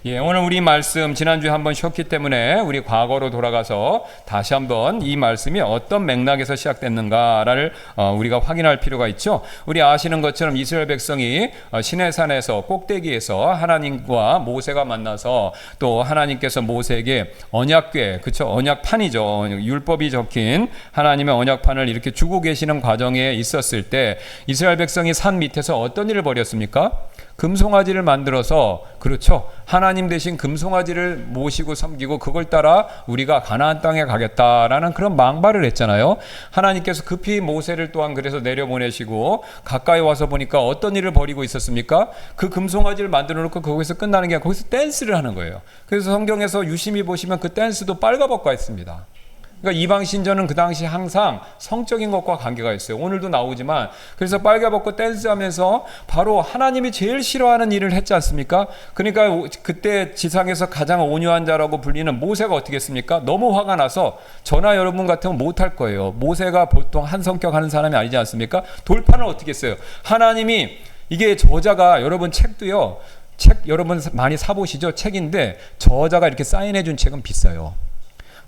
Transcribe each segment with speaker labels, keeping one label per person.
Speaker 1: 오늘 우리 말씀 지난주에 한번 쉬었기 때문에 우리 과거로 돌아가서 다시 한번 이 말씀이 어떤 맥락에서 시작됐는가를 우리가 확인할 필요가 있죠. 우리 아시는 것처럼 이스라엘 백성이 시내산에서 꼭대기에서 하나님과 모세가 만나서 또 하나님께서 모세에게 언약궤, 그쵸? 언약판이죠. 율법이 적힌 하나님의 언약판을 이렇게 주고 계시는 과정에 있었을 때 이스라엘 백성이 산 밑에서 어떤 일을 벌였습니까? 금송아지를 만들어서, 그렇죠, 하나님 대신 금송아지를 모시고 섬기고 그걸 따라 우리가 가나안 땅에 가겠다라는 그런 망발을 했잖아요. 하나님께서 급히 모세를 또한 그래서 내려보내시고 가까이 와서 보니까 어떤 일을 벌이고 있었습니까? 그 금송아지를 만들어 놓고 거기서 끝나는 게 아니라 거기서 댄스를 하는 거예요. 그래서 성경에서 유심히 보시면 그 댄스도 빨가벗고 있습니다. 그러니까 이방 신전은 그 당시 항상 성적인 것과 관계가 있어요. 오늘도 나오지만, 그래서 빨개벗고 댄스하면서 바로 하나님이 제일 싫어하는 일을 했지 않습니까? 그러니까 그때 지상에서 가장 온유한 자라고 불리는 모세가 어떻게 했습니까? 너무 화가 나서 저나 여러분 같으면 못할 거예요. 모세가 보통 한 성격 하는 사람이 아니지 않습니까? 돌판을 어떻게 했어요? 하나님이, 이게 저자가, 여러분 책도요, 책 여러분 많이 사보시죠? 책인데 저자가 이렇게 사인해 준 책은 비싸요.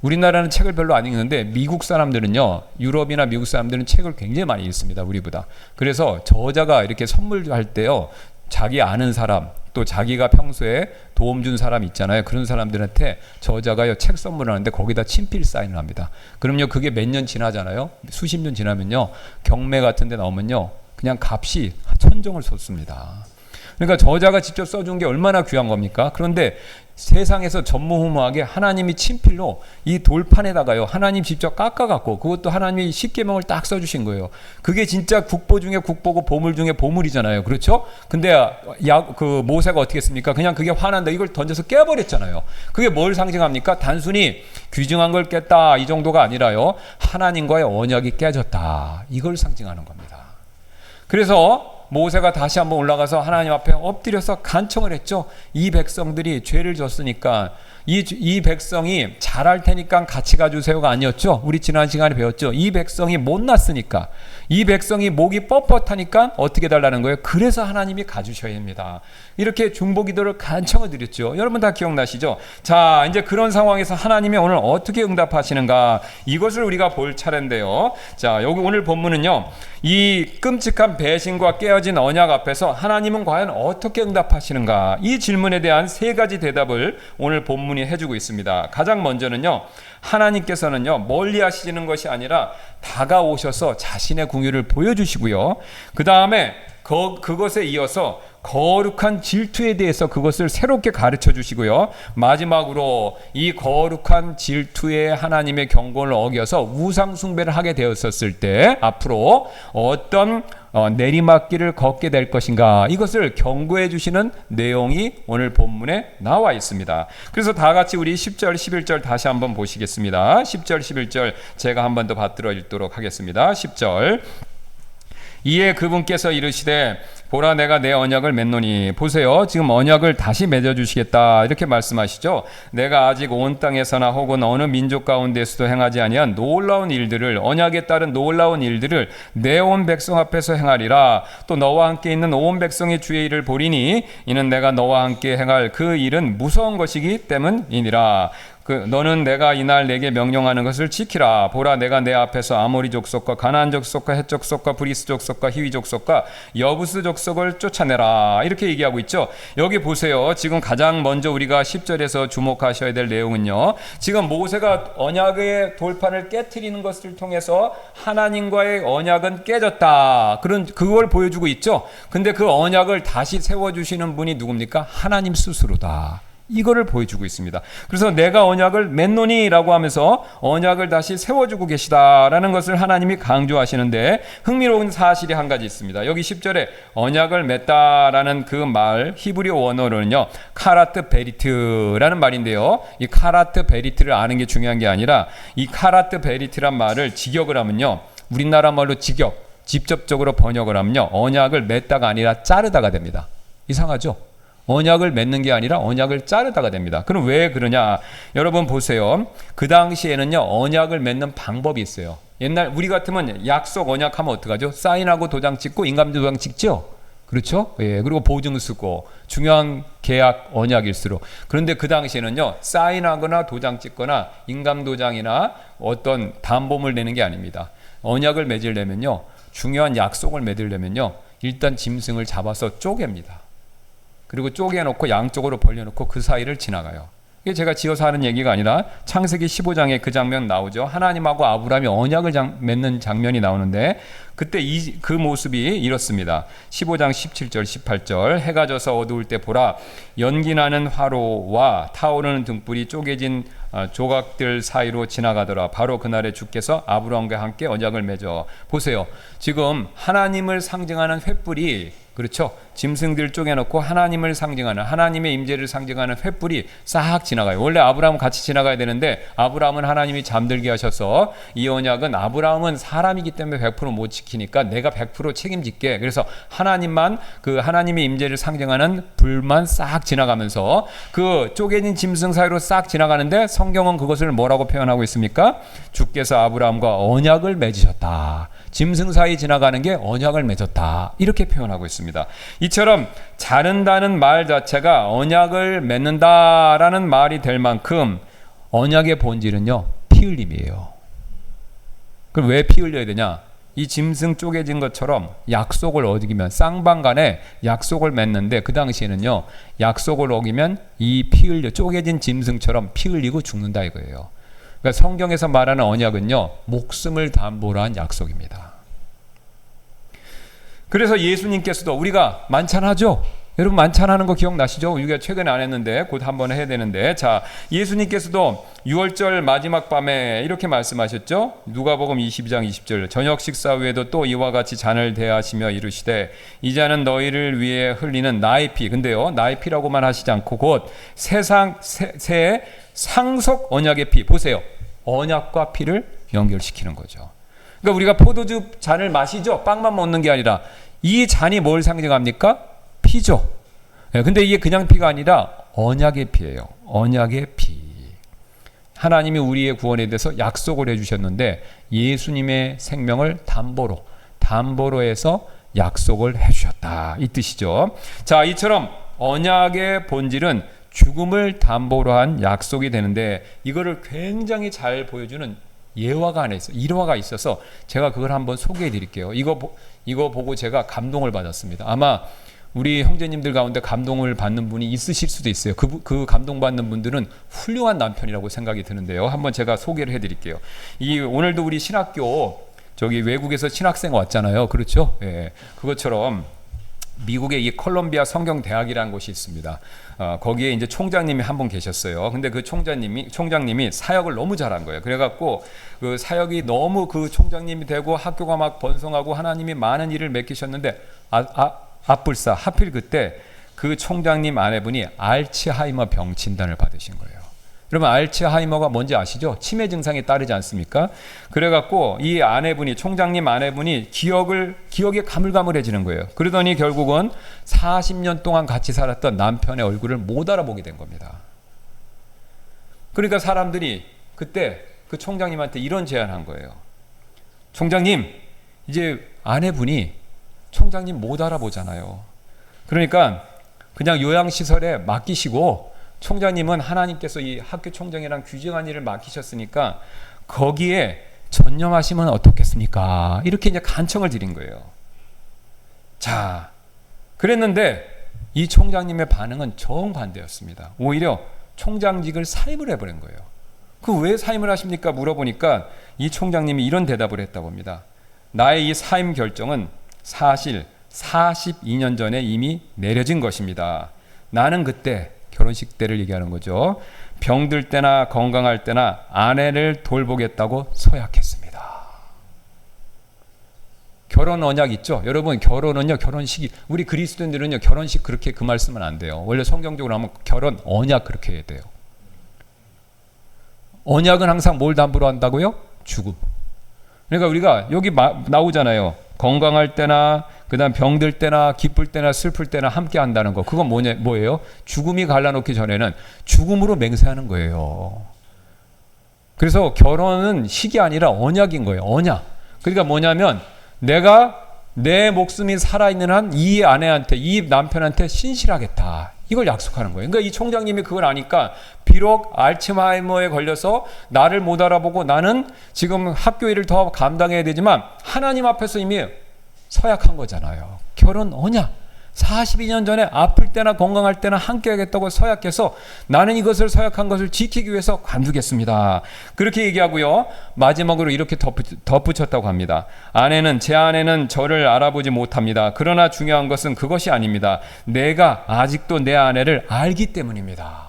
Speaker 1: 우리나라는 책을 별로 안 읽는데 미국 사람들은요, 유럽이나 미국 사람들은 책을 굉장히 많이 읽습니다, 우리보다. 그래서 저자가 이렇게 선물할 때요, 자기 아는 사람, 또 자기가 평소에 도움 준 사람 있잖아요. 그런 사람들한테 저자가요, 책 선물하는데 거기다 친필 사인을 합니다. 그럼요, 그게 몇 년 지나잖아요. 수십 년 지나면요, 경매 같은 데 나오면요, 그냥 값이 천정을 솟습니다. 그러니까 저자가 직접 써준 게 얼마나 귀한 겁니까? 그런데 세상에서 전무후무하게 하나님이 친필로 이 돌판에다가요, 하나님 직접 깎아갖고, 그것도 하나님이 십계명을 딱 써주신 거예요. 그게 진짜 국보 중에 국보고 보물 중에 보물이잖아요. 그렇죠? 근데 그 모세가 어떻게 했습니까? 그냥 그게 화난다, 이걸 던져서 깨버렸잖아요. 그게 뭘 상징합니까? 단순히 귀중한 걸 깼다 이 정도가 아니라요, 하나님과의 언약이 깨졌다, 이걸 상징하는 겁니다. 그래서 모세가 다시 한번 올라가서 하나님 앞에 엎드려서 간청을 했죠. 이 백성들이 죄를 졌으니까 이 백성이 잘할 테니까 같이 가주세요가 아니었죠. 우리 지난 시간에 배웠죠. 이 백성이 못났으니까, 이 백성이 목이 뻣뻣하니까 어떻게 달라는 거예요? 그래서 하나님이 가주셔야 합니다. 이렇게 중보기도를 간청을 드렸죠. 여러분 다 기억나시죠? 자, 이제 그런 상황에서 하나님이 오늘 어떻게 응답하시는가, 이것을 우리가 볼 차례인데요. 자, 여기 오늘 본문은요, 이 끔찍한 배신과 깨어진 언약 앞에서 하나님은 과연 어떻게 응답하시는가, 이 질문에 대한 세 가지 대답을 오늘 본문이 해주고 있습니다. 가장 먼저는요, 하나님께서는요, 멀리 하시는 것이 아니라 다가오셔서 자신의 긍휼을 보여주시고요, 그 다음에 그것에 이어서 거룩한 질투에 대해서 그것을 새롭게 가르쳐 주시고요, 마지막으로 이 거룩한 질투에 하나님의 경고를 어겨서 우상 숭배를 하게 되었었을 때 앞으로 어떤 내리막길을 걷게 될 것인가, 이것을 경고해 주시는 내용이 오늘 본문에 나와 있습니다. 그래서 다 같이 우리 10절 11절 다시 한번 보시겠습니다. 10절 11절 제가 한 번 더 받들어 읽도록 하겠습니다. 10절. 이에 그분께서 이르시되 보라, 내가 내 언약을 맺노니, 보세요, 지금 언약을 다시 맺어주시겠다 이렇게 말씀하시죠. 내가 아직 온 땅에서나 혹은 어느 민족 가운데서도 행하지 아니한 놀라운 일들을, 언약에 따른 놀라운 일들을 내 온 백성 앞에서 행하리라. 또 너와 함께 있는 온 백성의 주의 일을 보리니 이는 내가 너와 함께 행할 그 일은 무서운 것이기 때문이니라. 너는 내가 이날 내게 명령하는 것을 지키라. 보라, 내가 내 앞에서 아모리 족속과 가나안 족속과 헷 족속과 브리스 족속과 히위 족속과 여부스 족속을 쫓아내라. 이렇게 얘기하고 있죠. 여기 보세요. 지금 가장 먼저 우리가 10절에서 주목하셔야 될 내용은요, 지금 모세가 언약의 돌판을 깨트리는 것을 통해서 하나님과의 언약은 깨졌다, 그걸 보여주고 있죠. 근데 그 언약을 다시 세워주시는 분이 누굽니까? 하나님 스스로다, 이거를 보여주고 있습니다. 그래서 내가 언약을 맺노니라고 하면서 언약을 다시 세워주고 계시다라는 것을 하나님이 강조하시는데, 흥미로운 사실이 한 가지 있습니다. 여기 10절에 언약을 맺다라는 그 말, 히브리어 원어로는요, 카라트 베리트라는 말인데요, 이 카라트 베리트를 아는 게 중요한 게 아니라, 이 카라트 베리트란 말을 직역을 하면요, 우리나라 말로 직접적으로 번역을 하면요, 언약을 맺다가 아니라 자르다가 됩니다. 이상하죠? 언약을 맺는 게 아니라 언약을 자르다가 됩니다. 그럼 왜 그러냐? 여러분 보세요. 그 당시에는요, 언약을 맺는 방법이 있어요. 옛날 우리 같으면 약속 언약하면 어떡하죠? 사인하고 도장 찍고 인감도장 찍죠? 그렇죠? 예, 그리고 보증 쓰고 중요한 계약 언약일수록. 그런데 그 당시에는요, 사인하거나 도장 찍거나 인감도장이나 어떤 담보물 내는 게 아닙니다. 언약을 맺으려면요, 중요한 약속을 맺으려면요, 일단 짐승을 잡아서 쪼갭니다. 그리고 쪼개놓고 양쪽으로 벌려놓고 그 사이를 지나가요. 이게 제가 지어서 하는 얘기가 아니라 창세기 15장에 그 장면 나오죠. 하나님하고 아브라함이 언약을 맺는 장면이 나오는데 그때 그 모습이 이렇습니다. 15장 17절 18절 해가 져서 어두울 때 보라 연기 나는 화로와 타오르는 등불이 쪼개진 조각들 사이로 지나가더라. 바로 그날에 주께서 아브라함과 함께 언약을 맺어. 보세요. 지금 하나님을 상징하는 횃불이, 그렇죠, 짐승들 쪼개놓고 하나님을 상징하는, 하나님의 임재를 상징하는 횃불이 싹 지나가요. 원래 아브라함은 같이 지나가야 되는데 아브라함은 하나님이 잠들게 하셔서 이 언약은, 아브라함은 사람이기 때문에 100% 못 지키니까 내가 100% 책임질게. 그래서 하나님만, 그 하나님의 임재를 상징하는 불만 싹 지나가면서 그 쪼개진 짐승 사이로 싹 지나가는데 성경은 그것을 뭐라고 표현하고 있습니까? 주께서 아브라함과 언약을 맺으셨다. 짐승 사이 지나가는 게 언약을 맺었다. 이렇게 표현하고 있습니다. 이처럼 자른다는 말 자체가 언약을 맺는다라는 말이 될 만큼 언약의 본질은요, 피 흘림이에요. 그럼 왜 피 흘려야 되냐? 이 짐승 쪼개진 것처럼 약속을 어기면, 쌍방간에 약속을 맺는데 그 당시에는요, 약속을 어기면 이 피 흘려 쪼개진 짐승처럼 피 흘리고 죽는다 이거예요. 그러니까 성경에서 말하는 언약은요, 목숨을 담보로 한 약속입니다. 그래서 예수님께서도, 우리가 만찬하죠? 여러분 만찬하는 거 기억나시죠? 우리가 최근에 안 했는데 곧 한번 해야 되는데, 자, 예수님께서도 6월절 마지막 밤에 이렇게 말씀하셨죠? 누가복음 22장 20절 저녁 식사 후에도 또 이와 같이 잔을 대하시며 이르시되 이 잔은 너희를 위해 흘리는 나의 피. 근데요, 나의 피라고만 하시지 않고 곧 새의 상속 언약의 피. 보세요, 언약과 피를 연결시키는 거죠. 그러니까 우리가 포도주 잔을 마시죠? 빵만 먹는 게 아니라 이 잔이 뭘 상징합니까? 피죠. 근데 이게 그냥 피가 아니라 언약의 피예요. 언약의 피. 하나님이 우리의 구원에 대해서 약속을 해주셨는데 예수님의 생명을 담보로 해서 약속을 해주셨다, 이 뜻이죠. 자, 이처럼 언약의 본질은 죽음을 담보로 한 약속이 되는데 이거를 굉장히 잘 보여주는 예화가 하나 있어요. 일화가 있어서 제가 그걸 한번 소개해 드릴게요. 이거 보고 제가 감동을 받았습니다. 아마 우리 형제님들 가운데 감동을 받는 분이 있으실 수도 있어요. 그 감동받는 분들은 훌륭한 남편이라고 생각이 드는데요. 한번 제가 소개를 해드릴게요. 오늘도 우리 신학교, 저기 외국에서 신학생 왔잖아요. 그렇죠? 예. 그것처럼 미국의 이 콜롬비아 성경대학이라는 곳이 있습니다. 거기에 이제 총장님이 한 분 계셨어요. 근데 그 총장님이 사역을 너무 잘한 거예요. 그래갖고 그 사역이 너무, 그 총장님이 되고 학교가 막 번성하고 하나님이 많은 일을 맡기셨는데 앞불사 하필 그때 그 총장님 아내분이 알츠하이머 병 진단을 받으신 거예요. 여러분 알츠하이머가 뭔지 아시죠? 치매 증상에 따르지 않습니까? 그래갖고 이 아내분이, 총장님 아내분이 기억이 가물가물해지는 거예요. 그러더니 결국은 40년 동안 같이 살았던 남편의 얼굴을 못 알아보게 된 겁니다. 그러니까 사람들이 그때 그 총장님한테 이런 제안한 거예요. 총장님, 이제 아내분이 총장님 못 알아보잖아요. 그러니까 그냥 요양시설에 맡기시고 총장님은 하나님께서 이 학교 총장이랑 규정한 일을 맡기셨으니까 거기에 전념하시면 어떻겠습니까? 이렇게 이제 간청을 드린 거예요. 자, 그랬는데 이 총장님의 반응은 정반대였습니다. 오히려 총장직을 사임을 해버린 거예요. 그 왜 사임을 하십니까? 물어보니까 이 총장님이 이런 대답을 했다고 합니다. 나의 이 사임 결정은 사실 42년 전에 이미 내려진 것입니다. 나는 그때, 결혼식 때를 얘기하는 거죠, 병들 때나 건강할 때나 아내를 돌보겠다고 서약했습니다. 결혼 언약 있죠? 여러분, 결혼은요, 결혼식이, 우리 그리스도인들은요, 결혼식 그렇게 그 말 쓰면 안 돼요. 원래 성경적으로 하면 결혼 언약 그렇게 해야 돼요. 언약은 항상 뭘 담보로 한다고요? 죽음. 그러니까 우리가 여기 나오잖아요. 건강할 때나 그다음 병들 때나 기쁠 때나 슬플 때나 함께 한다는 거. 그건 뭐예요? 죽음이 갈라놓기 전에는 죽음으로 맹세하는 거예요. 그래서 결혼은 식이 아니라 언약인 거예요. 언약. 그러니까 뭐냐면 내가 내 목숨이 살아있는 한 이 아내한테, 이 남편한테 신실하겠다. 이걸 약속하는 거예요. 그러니까 이 총장님이 그걸 아니까 비록 알츠하이머에 걸려서 나를 못 알아보고 나는 지금 학교 일을 더 감당해야 되지만 하나님 앞에서 이미 서약한 거잖아요. 결혼 언약. 42년 전에 아플 때나 건강할 때나 함께 하겠다고 서약해서 나는 이것을 서약한 것을 지키기 위해서 관두겠습니다. 그렇게 얘기하고요. 마지막으로 이렇게 덧붙였다고 합니다. 제 아내는 저를 알아보지 못합니다. 그러나 중요한 것은 그것이 아닙니다. 내가 아직도 내 아내를 알기 때문입니다.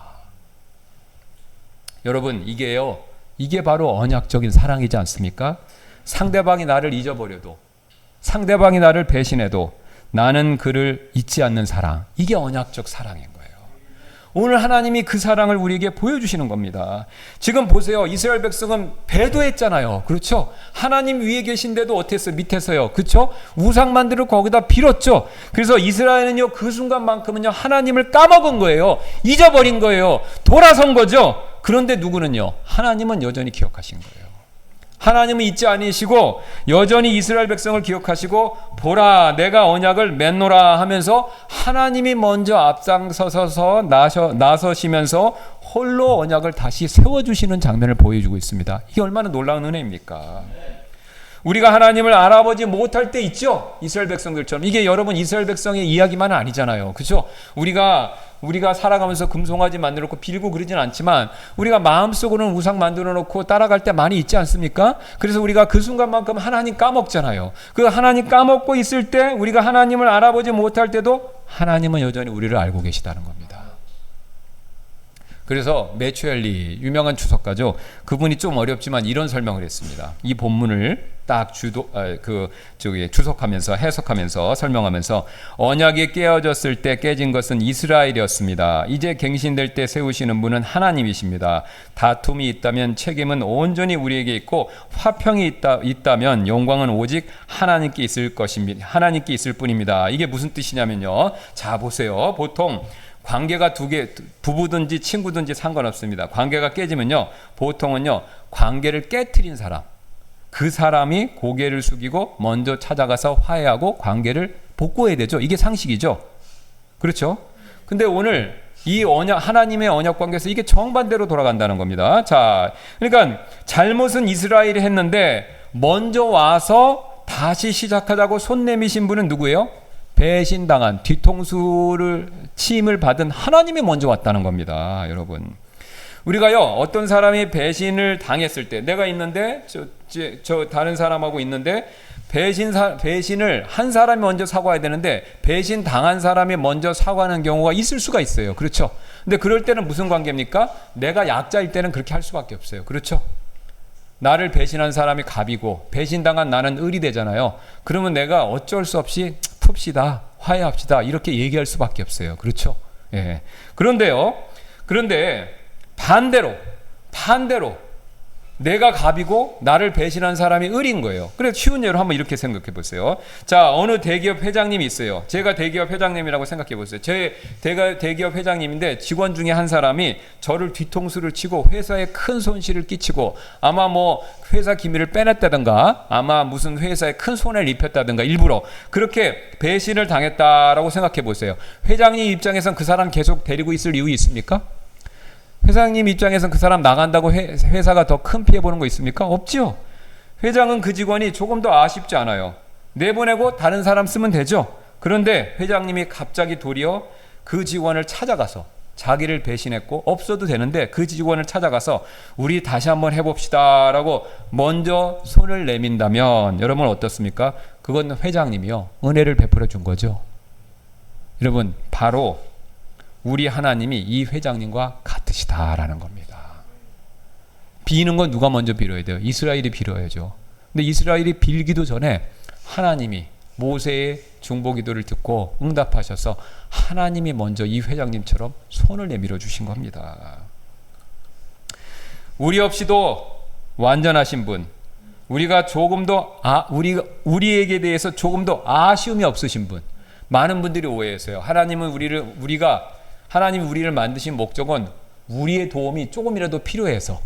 Speaker 1: 여러분, 이게 바로 언약적인 사랑이지 않습니까? 상대방이 나를 잊어버려도, 상대방이 나를 배신해도 나는 그를 잊지 않는 사랑. 이게 언약적 사랑인 거예요. 오늘 하나님이 그 사랑을 우리에게 보여주시는 겁니다. 지금 보세요. 이스라엘 백성은 배도했잖아요. 그렇죠? 하나님 위에 계신데도 어땠어요? 밑에서요. 그렇죠? 우상 만들어 거기다 빌었죠. 그래서 이스라엘은요, 그 순간만큼은요, 하나님을 까먹은 거예요. 잊어버린 거예요. 돌아선 거죠. 그런데 누구는요? 하나님은 여전히 기억하신 거예요. 하나님은 잊지 아니시고 여전히 이스라엘 백성을 기억하시고 보라 내가 언약을 맺노라 하면서 하나님이 먼저 앞장서서 나서시면서 홀로 언약을 다시 세워주시는 장면을 보여주고 있습니다. 이게 얼마나 놀라운 은혜입니까? 우리가 하나님을 알아보지 못할 때 있죠. 이스라엘 백성들처럼. 이게 여러분 이스라엘 백성의 이야기만은 아니잖아요. 그렇죠? 우리가 살아가면서 금송아지 만들어 놓고 빌고 그러진 않지만 우리가 마음속으로는 우상 만들어 놓고 따라갈 때 많이 있지 않습니까? 그래서 우리가 그 순간만큼 하나님 까먹잖아요. 그 하나님 까먹고 있을 때 우리가 하나님을 알아보지 못할 때도 하나님은 여전히 우리를 알고 계시다는 겁니다. 그래서 메추엘리 유명한 주석가죠. 그분이 좀 어렵지만 이런 설명을 했습니다. 이 본문을 딱 주석하면서 해석하면서 설명하면서 언약이 깨어졌을 때 깨진 것은 이스라엘이었습니다. 이제 갱신될 때 세우시는 분은 하나님이십니다. 다툼이 있다면 책임은 온전히 우리에게 있고 화평이 있다면 영광은 오직 하나님께 있을 것입니다. 하나님께 있을 뿐입니다. 이게 무슨 뜻이냐면요. 자 보세요. 보통 관계가 부부든지 친구든지 상관없습니다. 관계가 깨지면요, 보통은요, 관계를 깨트린 사람, 그 사람이 고개를 숙이고 먼저 찾아가서 화해하고 관계를 복구해야 되죠. 이게 상식이죠. 그렇죠? 근데 오늘 이 하나님의 언약 관계에서 이게 정반대로 돌아간다는 겁니다. 자, 그러니까 잘못은 이스라엘이 했는데 먼저 와서 다시 시작하자고 손 내미신 분은 누구예요? 배신당한 뒤통수를 치임을 받은 하나님이 먼저 왔다는 겁니다. 여러분, 우리가요 어떤 사람이 배신을 당했을 때 내가 있는데 저 다른 사람하고 있는데 배신을 한 사람이 먼저 사과해야 되는데 배신 당한 사람이 먼저 사과하는 경우가 있을 수가 있어요. 그렇죠? 근데 그럴 때는 무슨 관계입니까? 내가 약자일 때는 그렇게 할 수밖에 없어요. 그렇죠? 나를 배신한 사람이 갑이고 배신당한 나는 을이 되잖아요. 그러면 내가 어쩔 수 없이 풉시다, 화해합시다 이렇게 얘기할 수밖에 없어요. 그렇죠? 예. 그런데 반대로 내가 갑이고 나를 배신한 사람이 을인 거예요. 그래서 쉬운 예로 한번 이렇게 생각해 보세요. 자, 어느 대기업 회장님이 있어요. 제가 대기업 회장님이라고 생각해 보세요. 제가 대기업 회장님인데 직원 중에 한 사람이 저를 뒤통수를 치고 회사에 큰 손실을 끼치고 아마 뭐 회사 기밀을 빼냈다든가 아마 무슨 회사에 큰 손해를 입혔다든가 일부러 그렇게 배신을 당했다라고 생각해 보세요. 회장님 입장에선 그 사람 계속 데리고 있을 이유 있습니까? 회장님 입장에서는 그 사람 나간다고 회사가 더 큰 피해 보는 거 있습니까? 없죠. 회장은 그 직원이 조금 더 아쉽지 않아요. 내보내고 다른 사람 쓰면 되죠. 그런데 회장님이 갑자기 도리어 그 직원을 찾아가서 자기를 배신했고 없어도 되는데 그 직원을 찾아가서 우리 다시 한번 해봅시다 라고 먼저 손을 내민다면 여러분 어떻습니까? 그건 회장님이요 은혜를 베풀어 준 거죠. 여러분 바로 우리 하나님이 이 회장님과 같으시다라는 겁니다. 비는 건 누가 먼저 빌어야 돼요? 이스라엘이 빌어야죠. 근데 이스라엘이 빌기도 전에 하나님이 모세의 중보기도를 듣고 응답하셔서 하나님이 먼저 이 회장님처럼 손을 내밀어 주신 겁니다. 우리 없이도 완전하신 분, 우리가 조금 더 우리에게 대해서 조금 더 아쉬움이 없으신 분, 많은 분들이 오해했어요. 하나님이 우리를 만드신 목적은 우리의 도움이 조금이라도 필요해서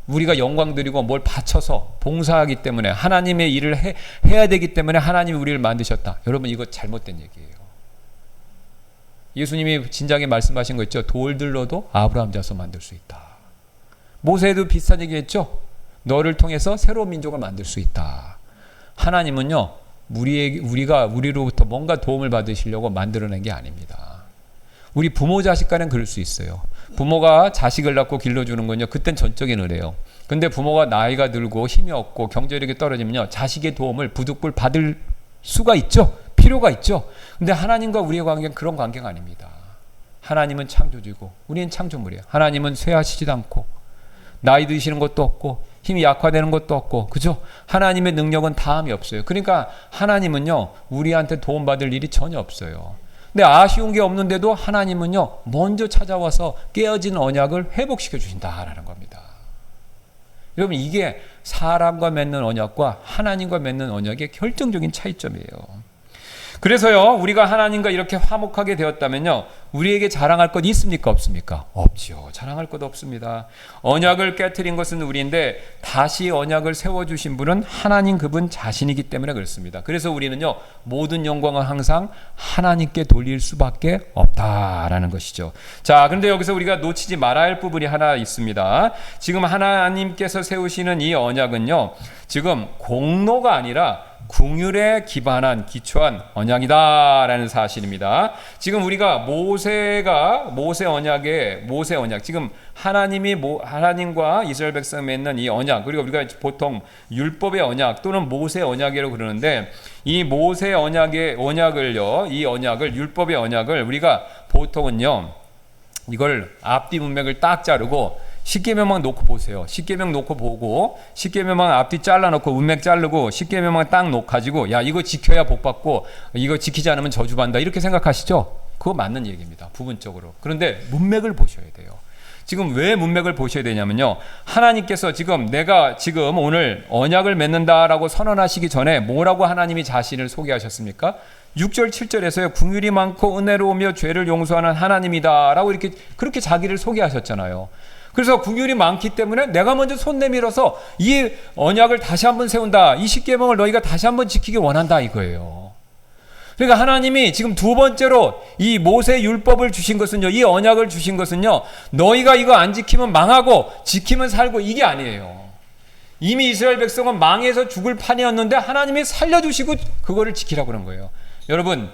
Speaker 1: 우리가 영광 드리고 뭘 바쳐서 봉사하기 때문에 하나님의 일을 해야 되기 때문에 하나님이 우리를 만드셨다. 여러분 이거 잘못된 얘기예요. 예수님이 진작에 말씀하신 거 있죠. 돌들로도 아브라함 자손 만들 수 있다. 모세도 비슷한 얘기 했죠. 너를 통해서 새로운 민족을 만들 수 있다. 하나님은요, 우리로부터 뭔가 도움을 받으시려고 만들어낸 게 아닙니다. 우리 부모 자식 간엔 그럴 수 있어요. 부모가 자식을 낳고 길러주는 건요, 그땐 전적인 은혜예요. 근데 부모가 나이가 들고 힘이 없고 경제력이 떨어지면요, 자식의 도움을 부득불 받을 수가 있죠. 필요가 있죠. 근데 하나님과 우리의 관계는 그런 관계가 아닙니다. 하나님은 창조주고 우리는 창조물이에요. 하나님은 쇠하시지도 않고 나이 드시는 것도 없고 힘이 약화되는 것도 없고, 그죠? 하나님의 능력은 다함이 없어요. 그러니까 하나님은요, 우리한테 도움받을 일이 전혀 없어요. 근데 아쉬운 게 없는데도 하나님은요, 먼저 찾아와서 깨어진 언약을 회복시켜 주신다라는 겁니다. 여러분, 이게 사람과 맺는 언약과 하나님과 맺는 언약의 결정적인 차이점이에요. 그래서요, 우리가 하나님과 이렇게 화목하게 되었다면요, 우리에게 자랑할 것 있습니까? 없습니까? 없죠. 자랑할 것 없습니다. 언약을 깨트린 것은 우리인데 다시 언약을 세워주신 분은 하나님 그분 자신이기 때문에 그렇습니다. 그래서 우리는요, 모든 영광은 항상 하나님께 돌릴 수밖에 없다라는 것이죠. 자, 그런데 여기서 우리가 놓치지 말아야 할 부분이 하나 있습니다. 지금 하나님께서 세우시는 이 언약은요, 지금 공로가 아니라 긍휼에 기초한 언약이다라는 사실입니다. 지금 우리가 모세 언약, 지금 하나님과 이스라엘 백성 맺는 이 언약, 그리고 우리가 보통 율법의 언약 또는 모세 언약이라고 그러는데, 이 모세 이 언약을 율법의 언약을 우리가 보통은요, 이걸 앞뒤 문맥을 딱 자르고 십계명만 놓고 보세요. 십계명 놓고 보고 십계명만 앞뒤 잘라놓고 문맥 자르고 십계명만 딱 놓가지고 야, 이거 지켜야 복 받고 이거 지키지 않으면 저주받는다, 이렇게 생각하시죠? 그거 맞는 얘기입니다, 부분적으로. 그런데 문맥을 보셔야 돼요. 지금 왜 문맥을 보셔야 되냐면요, 하나님께서 내가 오늘 언약을 맺는다라고 선언하시기 전에 뭐라고 하나님이 자신을 소개하셨습니까? 6절 7절에서요, 긍휼이 많고 은혜로우며 죄를 용서하는 하나님이다라고 그렇게 자기를 소개하셨잖아요. 그래서 긍휼이 많기 때문에 내가 먼저 손 내밀어서 이 언약을 다시 한번 세운다, 이 십계명을 너희가 다시 한번 지키기 원한다, 이거예요. 그러니까 하나님이 지금 두 번째로 이 모세 율법을 주신 것은요, 이 언약을 주신 것은요, 너희가 이거 안 지키면 망하고 지키면 살고, 이게 아니에요. 이미 이스라엘 백성은 망해서 죽을 판이었는데 하나님이 살려주시고 그거를 지키라고 그런 거예요. 여러분,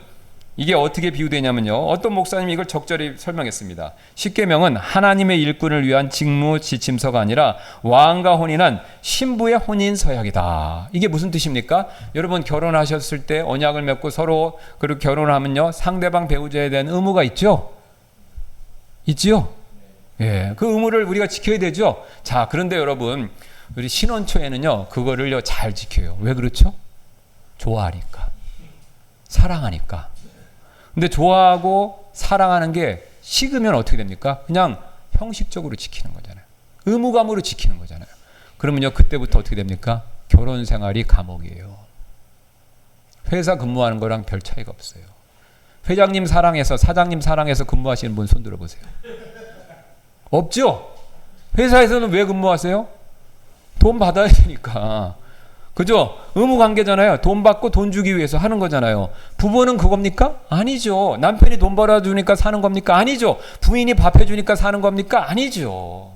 Speaker 1: 이게 어떻게 비유되냐면요, 어떤 목사님이 이걸 적절히 설명했습니다. 십계명은 하나님의 일꾼을 위한 직무 지침서가 아니라 왕과 혼인한 신부의 혼인 서약이다. 이게 무슨 뜻입니까? 여러분, 결혼하셨을 때 언약을 맺고 서로 그렇게 결혼을 하면요, 상대방 배우자에 대한 의무가 있죠? 있지요? 예, 그 의무를 우리가 지켜야 되죠? 자, 그런데 여러분, 우리 신혼 초에는요, 그거를요, 잘 지켜요. 왜 그렇죠? 좋아하니까. 사랑하니까. 근데 좋아하고 사랑하는 게 식으면 어떻게 됩니까? 그냥 형식적으로 지키는 거잖아요. 의무감으로 지키는 거잖아요. 그러면요, 그때부터 어떻게 됩니까? 결혼 생활이 감옥이에요. 회사 근무하는 거랑 별 차이가 없어요. 회장님 사랑해서, 사장님 사랑해서 근무하시는 분 손 들어보세요. 없죠? 회사에서는 왜 근무하세요? 돈 받아야 되니까. 그죠? 의무 관계잖아요. 돈 받고 돈 주기 위해서 하는 거잖아요. 부부는 그겁니까? 아니죠. 남편이 돈 벌어주니까 사는 겁니까? 아니죠. 부인이 밥 해주니까 사는 겁니까? 아니죠.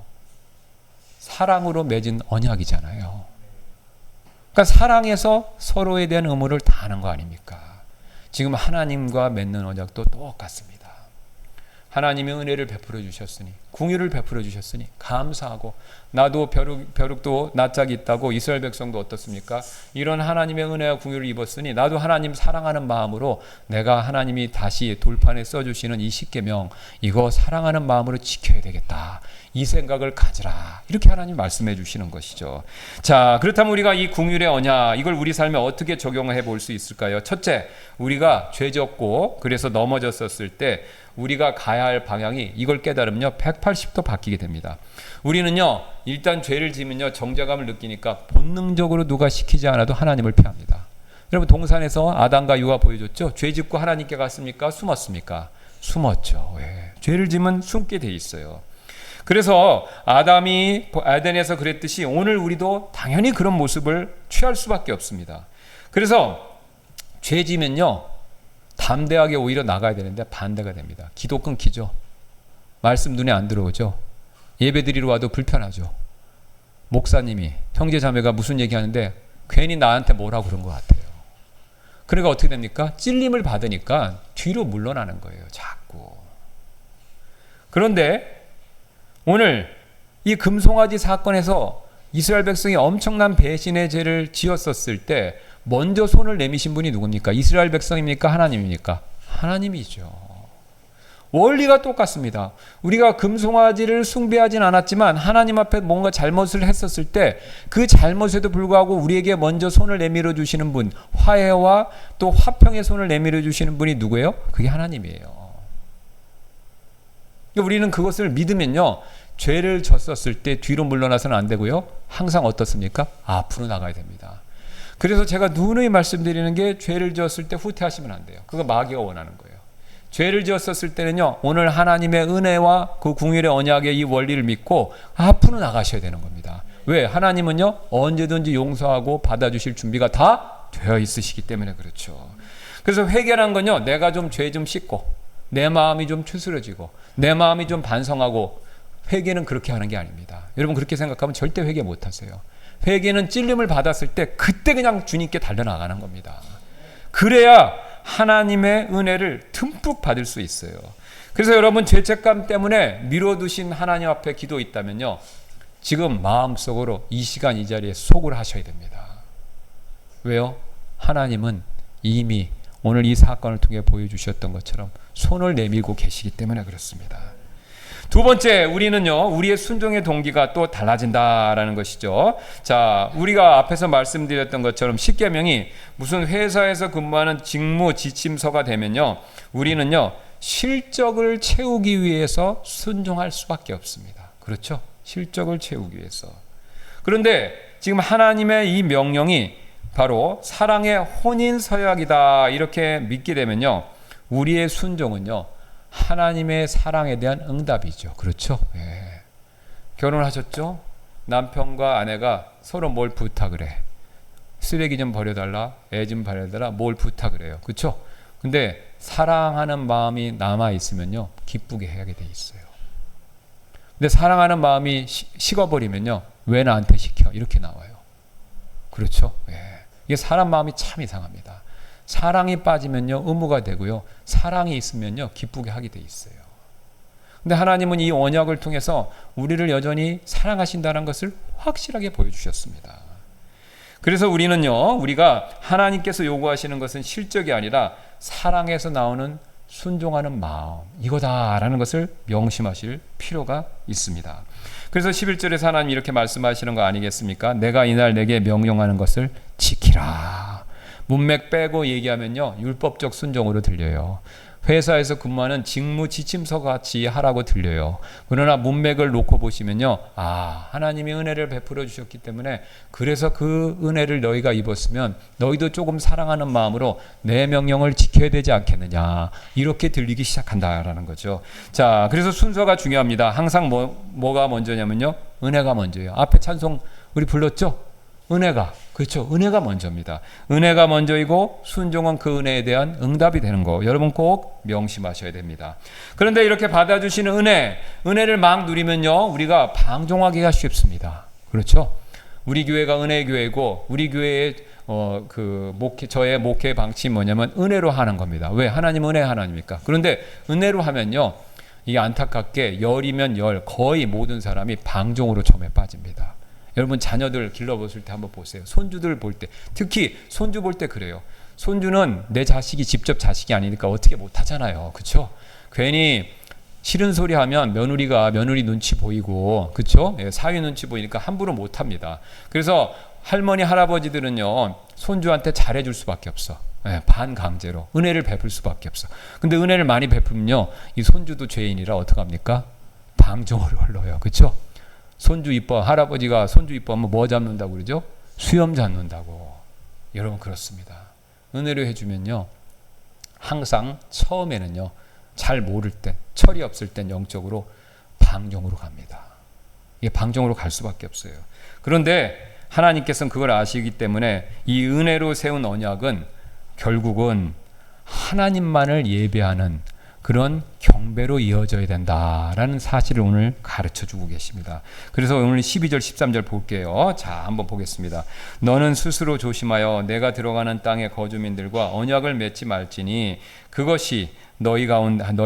Speaker 1: 사랑으로 맺은 언약이잖아요. 그러니까 사랑해서 서로에 대한 의무를 다하는 거 아닙니까? 지금 하나님과 맺는 언약도 똑같습니다. 하나님이 은혜를 베풀어 주셨으니, 긍휼을 베풀어 주셨으니 감사하고, 나도 벼룩도 낯짝이 있다고 이스라엘 백성도 어떻습니까? 이런 하나님의 은혜와 긍휼을 입었으니 나도 하나님 사랑하는 마음으로 내가 하나님이 다시 돌판에 써주시는 이 십계명, 이거 사랑하는 마음으로 지켜야 되겠다, 이 생각을 가지라, 이렇게 하나님 말씀해 주시는 것이죠. 자, 그렇다면 우리가 이 긍휼의 언약, 이걸 우리 삶에 어떻게 적용해 볼 수 있을까요? 첫째, 우리가 죄졌고 그래서 넘어졌었을 때 우리가 가야 할 방향이, 이걸 깨달으면요, 180도 바뀌게 됩니다. 우리는요, 일단 죄를 지면요, 정죄감을 느끼니까 본능적으로 누가 시키지 않아도 하나님을 피합니다. 여러분, 동산에서 아담과 유가 보여줬죠? 죄 짓고 하나님께 갔습니까? 숨었습니까? 숨었죠. 왜? 죄를 지면 숨게 돼 있어요. 그래서 아담이 에덴에서 그랬듯이 오늘 우리도 당연히 그런 모습을 취할 수밖에 없습니다. 그래서 죄 지면요, 담대하게 오히려 나가야 되는데 반대가 됩니다. 기도 끊기죠. 말씀 눈에 안 들어오죠. 예배 드리러 와도 불편하죠. 목사님이, 형제 자매가 무슨 얘기하는데 괜히 나한테 뭐라고 그런 것 같아요. 그러니까 어떻게 됩니까? 찔림을 받으니까 뒤로 물러나는 거예요. 자꾸. 그런데 오늘 이 금송아지 사건에서 이스라엘 백성이 엄청난 배신의 죄를 지었었을 때 먼저 손을 내미신 분이 누굽니까? 이스라엘 백성입니까? 하나님입니까? 하나님이죠. 원리가 똑같습니다. 우리가 금송아지를 숭배하진 않았지만 하나님 앞에 뭔가 잘못을 했었을 때 그 잘못에도 불구하고 우리에게 먼저 손을 내밀어 주시는 분, 화해와 또 화평의 손을 내밀어 주시는 분이 누구예요? 그게 하나님이에요. 우리는 그것을 믿으면요, 죄를 졌었을 때 뒤로 물러나서는 안 되고요, 항상 어떻습니까? 앞으로 나가야 됩니다. 그래서 제가 누누이 말씀드리는 게 죄를 지었을 때 후퇴하시면 안 돼요. 그거 마귀가 원하는 거예요. 죄를 지었었을 때는요, 오늘 하나님의 은혜와 그 궁율의 언약의 이 원리를 믿고 앞으로 나가셔야 되는 겁니다. 왜? 하나님은요, 언제든지 용서하고 받아주실 준비가 다 되어 있으시기 때문에 그렇죠. 그래서 회개란 건요, 내가 좀 죄 좀 씻고 내 마음이 좀 추스러지고 내 마음이 좀 반성하고, 회개는 그렇게 하는 게 아닙니다. 여러분 그렇게 생각하면 절대 회개 못 하세요. 회개는 찔림을 받았을 때 그때 그냥 주님께 달려나가는 겁니다. 그래야 하나님의 은혜를 듬뿍 받을 수 있어요. 그래서 여러분 죄책감 때문에 미뤄두신 하나님 앞에 기도 있다면요, 지금 마음속으로 이 시간 이 자리에 속을 하셔야 됩니다. 왜요? 하나님은 이미 오늘 이 사건을 통해 보여주셨던 것처럼 손을 내밀고 계시기 때문에 그렇습니다. 두 번째, 우리는요, 우리의 순종의 동기가 또 달라진다라는 것이죠. 자, 우리가 앞에서 말씀드렸던 것처럼 십계명이 무슨 회사에서 근무하는 직무 지침서가 되면요, 우리는요, 실적을 채우기 위해서 순종할 수밖에 없습니다. 그렇죠? 실적을 채우기 위해서. 그런데 지금 하나님의 이 명령이 바로 사랑의 혼인서약이다 이렇게 믿게 되면요, 우리의 순종은요, 하나님의 사랑에 대한 응답이죠. 그렇죠? 예. 결혼하셨죠? 남편과 아내가 서로 뭘 부탁을 해. 쓰레기 좀 버려달라, 애 좀 버려달라, 뭘 부탁을 해요. 그렇죠? 근데 사랑하는 마음이 남아있으면요, 기쁘게 하게 돼 있어요. 근데 사랑하는 마음이 식어버리면요, 왜 나한테 시켜? 이렇게 나와요. 그렇죠? 예. 이게 사람 마음이 참 이상합니다. 사랑이 빠지면요, 의무가 되고요, 사랑이 있으면요, 기쁘게 하게 돼 있어요. 근데 하나님은 이 언약을 통해서 우리를 여전히 사랑하신다는 것을 확실하게 보여주셨습니다. 그래서 우리는요, 우리가 하나님께서 요구하시는 것은 실적이 아니라 사랑에서 나오는 순종하는 마음, 이거다라는 것을 명심하실 필요가 있습니다. 그래서 11절에서 하나님 이렇게 말씀하시는 거 아니겠습니까? 내가 이날 내게 명령하는 것을 지키라. 문맥 빼고 얘기하면요, 율법적 순종으로 들려요. 회사에서 근무하는 직무 지침서 같이 하라고 들려요. 그러나 문맥을 놓고 보시면요, 아, 하나님이 은혜를 베풀어 주셨기 때문에 그래서 그 은혜를 너희가 입었으면 너희도 조금 사랑하는 마음으로 내 명령을 지켜야 되지 않겠느냐, 이렇게 들리기 시작한다라는 거죠. 자, 그래서 순서가 중요합니다. 항상 뭐가 먼저냐면요, 은혜가 먼저예요. 앞에 찬송 우리 불렀죠? 은혜가, 그렇죠, 은혜가 먼저입니다. 은혜가 먼저이고 순종은 그 은혜에 대한 응답이 되는 거, 여러분 꼭 명심하셔야 됩니다. 그런데 이렇게 받아주시는 은혜를 막 누리면요, 우리가 방종하기가 쉽습니다. 그렇죠? 우리 교회가 은혜 교회고 우리 교회의 저의 목회 방침이 뭐냐면 은혜로 하는 겁니다. 왜? 하나님 은혜 하나님입니까? 그런데 은혜로 하면요, 이게 안타깝게 열이면 열, 거의 모든 사람이 방종으로 처음에 빠집니다. 여러분 자녀들 길러보실 때 한번 보세요. 손주들 볼 때, 특히 손주 볼 때 그래요. 손주는 내 자식이 직접 자식이 아니니까 어떻게 못하잖아요. 그렇죠? 괜히 싫은 소리 하면 며느리 눈치 보이고, 그렇죠? 사위 눈치 보이니까 함부로 못합니다. 그래서 할머니 할아버지들은요, 손주한테 잘해줄 수밖에 없어. 반강제로 은혜를 베풀 수밖에 없어. 근데 은혜를 많이 베풀면요, 이 손주도 죄인이라 어떡합니까? 방종으로 흘러요. 그렇죠? 손주 이뻐, 할아버지가 손주 이뻐하면 뭐 잡는다고 그러죠? 수염 잡는다고. 여러분 그렇습니다. 은혜로 해주면요, 항상 처음에는요, 잘 모를 땐, 철이 없을 땐 영적으로 방종으로 갑니다. 이게 방종으로 갈 수밖에 없어요. 그런데 하나님께서는 그걸 아시기 때문에 이 은혜로 세운 언약은 결국은 하나님만을 예배하는 그런 경배로 이어져야 된다라는 사실을 오늘 가르쳐주고 계십니다. 그래서 오늘 12절 13절 볼게요. 자, 한번 보겠습니다. 너는 스스로 조심하여 내가 들어가는 땅의 거주민들과 언약을 맺지 말지니 그것이 너희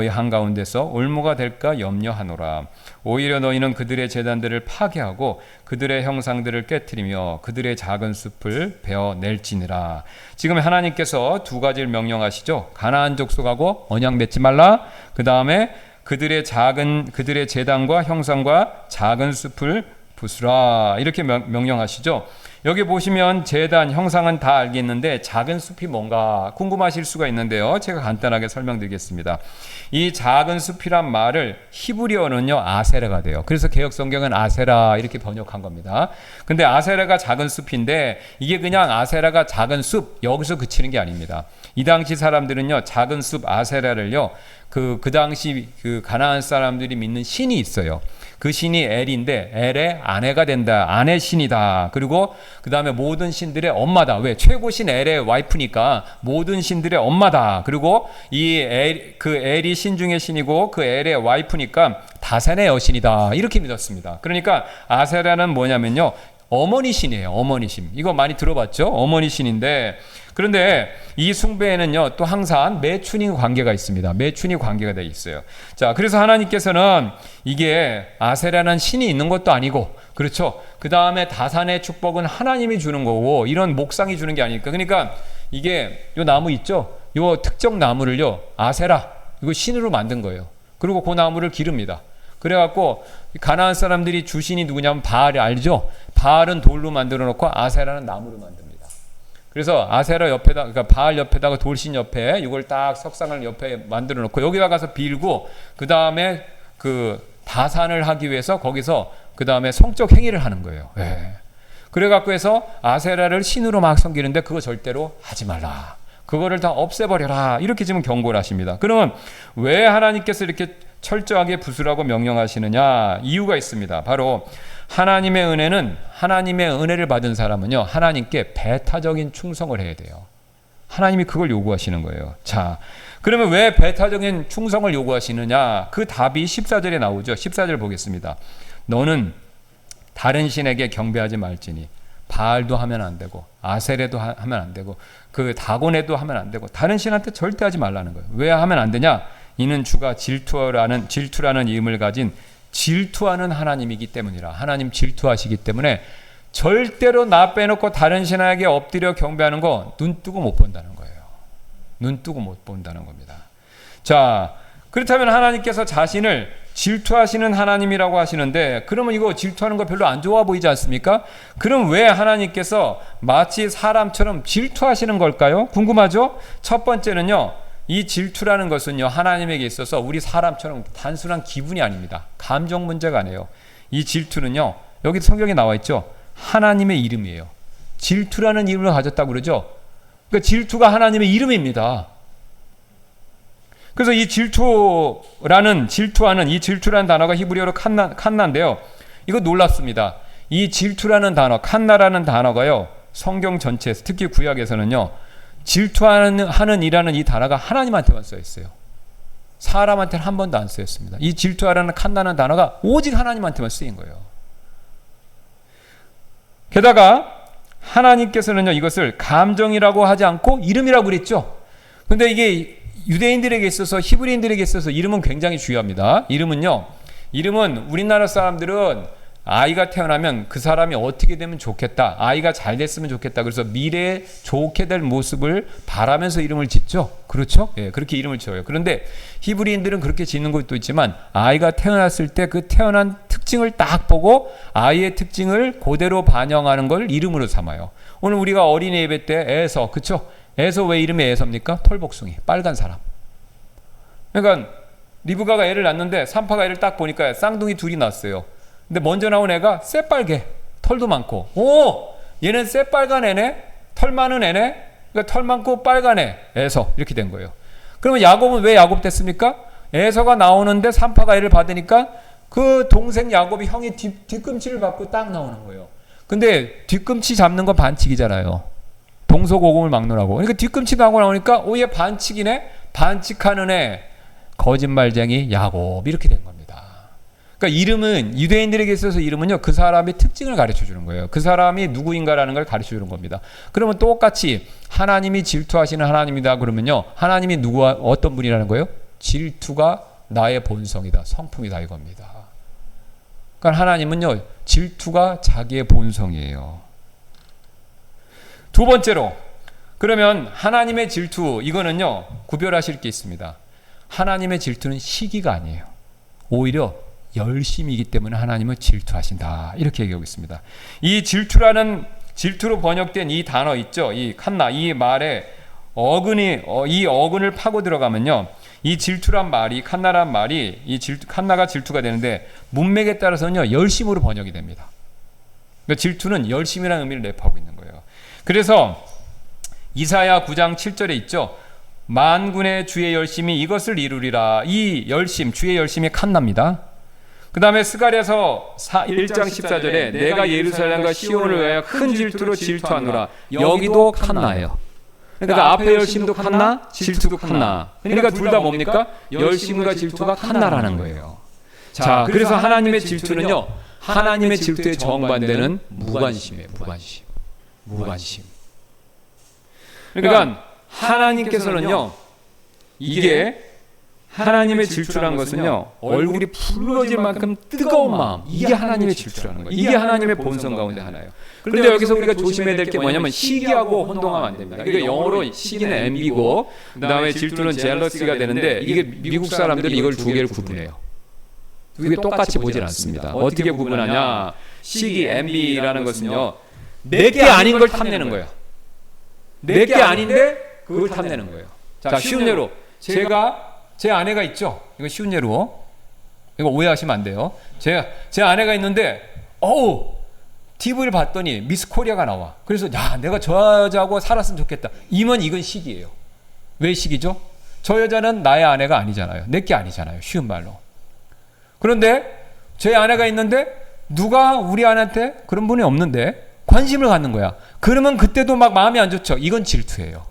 Speaker 1: 한가운데서 올무가 될까 염려하노라. 오히려 너희는 그들의 제단들을 파괴하고 그들의 형상들을 깨트리며 그들의 작은 숲을 베어낼지니라. 지금 하나님께서 두 가지를 명령하시죠. 가나안 족속하고 언약 맺지 말라. 그 다음에 그들의 제단과 형상과 작은 숲을 부수라. 이렇게 명령하시죠. 여기 보시면 제단, 형상은 다 알겠는데 작은 숲이 뭔가 궁금하실 수가 있는데요. 제가 간단하게 설명드리겠습니다. 이 작은 숲이란 말을 히브리어는요 아세라가 돼요. 그래서 개역성경은 아세라 이렇게 번역한 겁니다. 근데 아세라가 작은 숲인데 이게 그냥 아세라가 작은 숲 여기서 그치는 게 아닙니다. 이 당시 사람들은요 작은 숲 아세라를요 그 당시 그 가나안 사람들이 믿는 신이 있어요. 그 신이 엘인데 엘의 아내가 된다. 아내 신이다. 그리고 그 다음에 모든 신들의 엄마다. 왜? 최고 신 엘의 와이프니까 모든 신들의 엄마다. 그리고 그 엘이 신 중의 신이고 그 엘의 와이프니까 다산의 여신이다. 이렇게 믿었습니다. 그러니까 아세라는 뭐냐면요. 어머니 신이에요. 어머니 신. 이거 많이 들어봤죠? 어머니 신인데 그런데 이 숭배에는요 또 항상 매춘이 관계가 있습니다. 매춘이 관계가 되어 있어요. 자, 그래서 하나님께서는 이게 아세라는 신이 있는 것도 아니고 그렇죠. 그 다음에 다산의 축복은 하나님이 주는 거고 이런 목상이 주는 게 아니니까. 그러니까 이게 요 나무 있죠. 요 특정 나무를요 아세라 이거 신으로 만든 거예요. 그리고 그 나무를 기릅니다. 그래갖고 가나안 사람들이 주신이 누구냐면 바알이 알죠. 바알은 돌로 만들어 놓고 아세라는 나무로 만듭니다. 그래서 아세라 옆에다, 그러니까 바알 옆에다가 돌신 옆에 이걸 딱 석상을 옆에 만들어 놓고 여기다 가서 빌고 그 다음에 그 다산을 하기 위해서 거기서 그 다음에 성적 행위를 하는 거예요. 예. 그래갖고 해서 아세라를 신으로 막 섬기는데 그거 절대로 하지 말라. 그거를 다 없애버려라. 이렇게 지금 경고를 하십니다. 그러면 왜 하나님께서 이렇게 철저하게 부수라고 명령하시느냐? 이유가 있습니다. 바로 하나님의 은혜를 받은 사람은요 하나님께 배타적인 충성을 해야 돼요. 하나님이 그걸 요구하시는 거예요. 자, 그러면 왜 배타적인 충성을 요구하시느냐? 그 답이 14절에 나오죠. 14절 보겠습니다. 너는 다른 신에게 경배하지 말지니 바알도 하면 안 되고 아세레도 하면 안 되고 그 다곤에도 하면 안 되고 다른 신한테 절대 하지 말라는 거예요. 왜 하면 안 되냐? 이는 주가 질투라는 이름을 가진 질투하는 하나님이기 때문이라. 하나님 질투하시기 때문에 절대로 나 빼놓고 다른 신에게 엎드려 경배하는 거 눈 뜨고 못 본다는 거예요. 눈 뜨고 못 본다는 겁니다. 자, 그렇다면 하나님께서 자신을 질투하시는 하나님이라고 하시는데 그러면 이거 질투하는 거 별로 안 좋아 보이지 않습니까? 그럼 왜 하나님께서 마치 사람처럼 질투하시는 걸까요? 궁금하죠? 첫 번째는요. 이 질투라는 것은요 하나님에게 있어서 우리 사람처럼 단순한 기분이 아닙니다. 감정 문제가 아니에요. 이 질투는요 여기 성경에 나와 있죠. 하나님의 이름이에요. 질투라는 이름을 가졌다고 그러죠. 그러니까 질투가 하나님의 이름입니다. 그래서 이 질투라는 단어가 히브리어로 칸나인데요. 이거 놀랍습니다. 이 질투라는 단어, 칸나라는 단어가요 성경 전체에서 특히 구약에서는요 질투하는 이라는 이 단어가 하나님한테만 써 있어요. 사람한테는 한 번도 안 쓰였습니다. 이 질투하라는 칸나는 단어가 오직 하나님한테만 쓰인 거예요. 게다가 하나님께서는요 이것을 감정이라고 하지 않고 이름이라고 그랬죠. 근데 이게 유대인들에게 있어서 히브리인들에게 있어서 이름은 굉장히 중요합니다. 이름은 우리나라 사람들은 아이가 태어나면 그 사람이 어떻게 되면 좋겠다. 아이가 잘 됐으면 좋겠다. 그래서 미래에 좋게 될 모습을 바라면서 이름을 짓죠. 그렇죠? 예, 그렇게 이름을 지어요. 그런데 히브리인들은 그렇게 짓는 것도 있지만 아이가 태어났을 때 그 태어난 특징을 딱 보고 아이의 특징을 그대로 반영하는 걸 이름으로 삼아요. 오늘 우리가 어린이 예배 때 에서, 그렇죠? 에서 왜 이름이 에서입니까? 털복숭이, 빨간 사람. 그러니까 리브가가 애를 낳는데 산파가 애를 딱 보니까 쌍둥이 둘이 낳았어요. 근데 먼저 나온 애가 새빨개, 털도 많고, 오, 얘는 새빨간 애네, 털 많은 애네, 그러니까 털 많고 빨간 애, 에서 이렇게 된 거예요. 그러면 야곱은 왜 야곱 됐습니까? 에서가 나오는데 산파가 애를 받으니까 그 동생 야곱이 형이 뒤꿈치를 받고 딱 나오는 거예요. 근데 뒤꿈치 잡는 건 반칙이잖아요. 동서고금을 막론하고. 그러니까 뒤꿈치 하고 나오니까 얘 반칙이네? 반칙하는 애 거짓말쟁이 야곱 이렇게 된 겁니다. 그러니까 이름은 유대인들에게 있어서 이름은요 그 사람의 특징을 가르쳐 주는 거예요. 그 사람이 누구인가라는 걸 가르쳐 주는 겁니다. 그러면 똑같이 하나님이 질투하시는 하나님이다 그러면요 하나님이 어떤 분이라는 거예요? 질투가 나의 본성이다, 성품이다 이겁니다. 그러니까 하나님은요 질투가 자기의 본성이에요. 두 번째로 그러면 하나님의 질투 이거는요 구별하실 게 있습니다. 하나님의 질투는 시기가 아니에요. 오히려 열심이기 때문에 하나님은 질투하신다 이렇게 얘기하고 있습니다. 이 질투로 번역된 이 단어 있죠. 이 칸나 이 말에 이 어근을 파고 들어가면요 이 질투란 말이 칸나란 말이 칸나가 질투가 되는데 문맥에 따라서는요 열심으로 번역이 됩니다. 그러니까 질투는 열심이라는 의미를 내포하고 있는 거예요. 그래서 이사야 9장 7절에 있죠. 만군의 주의 열심이 이것을 이루리라. 이 열심, 주의 열심이 칸나입니다. 그 다음에 스가랴서 1장 14절에 내가 예루살렘과 시온을 위하여 큰 질투로 질투하노라. 여기도 칸나예요. 그러니까 앞에 열심도 칸나, 질투도 칸나. 그러니까 둘 다 뭡니까? 열심과 질투가 칸나라는 거예요. 자, 그래서 하나님의 질투는요. 하나님의 질투에 정반대는 무관심이에요. 무관심. 그러니까 하나님께서는요. 이게 하나님의 질투라는 것은요. 얼굴이 붉어질 만큼 뜨거운 마음. 이게 하나님의 질투라는 거예요. 이게 하나님의 본성 가운데 하나예요. 그런데 여기서 우리가 조심해야 될 게 뭐냐면 시기하고 혼동하면 안 됩니다. 이게 영어로 시기는 envy고 그다음에 질투는 jealousy가 되는데 이게 미국 사람들이 이걸 두 개를 구분해요. 두 개 똑같이 보질 않습니다. 어떻게 구분하냐? 시기, envy라는 것은요. 내게 아닌 걸 탐내는 거예요. 내게 아닌데 그걸 탐내는 거예요. 자, 쉬운 예로 제 아내가 있죠. 이거 쉬운 예로. 이거 오해하시면 안 돼요. 제 아내가 있는데 TV를 봤더니 미스 코리아가 나와. 그래서 야, 내가 저 여자하고 살았으면 좋겠다. 이건 시기예요. 왜 시기죠? 저 여자는 나의 아내가 아니잖아요. 내게 아니잖아요. 쉬운 말로. 그런데 제 아내가 있는데 누가 우리 아내한테 그런 분이 없는데 관심을 갖는 거야. 그러면 그때도 막 마음이 안 좋죠. 이건 질투예요.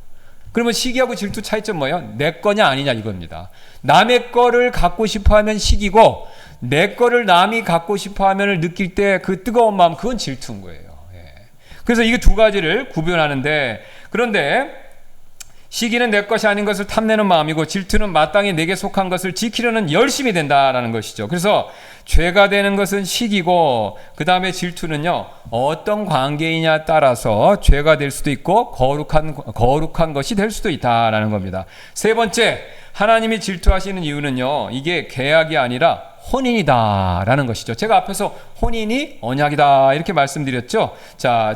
Speaker 1: 그러면 시기하고 질투 차이점 뭐예요? 내 거냐 아니냐 이겁니다. 남의 거를 갖고 싶어하면 시기고 내 거를 남이 갖고 싶어하면 느낄 때 그 뜨거운 마음 그건 질투인 거예요. 그래서 이게 두 가지를 구별하는데 그런데 시기는 내 것이 아닌 것을 탐내는 마음이고 질투는 마땅히 내게 속한 것을 지키려는 열심이 된다라는 것이죠. 그래서 죄가 되는 것은 시기고 그 다음에 질투는요 어떤 관계이냐에 따라서 죄가 될 수도 있고 거룩한 것이 될 수도 있다라는 겁니다. 세 번째 하나님이 질투하시는 이유는요 이게 계약이 아니라 혼인이다라는 것이죠. 제가 앞에서 혼인이 언약이다 이렇게 말씀드렸죠. 자,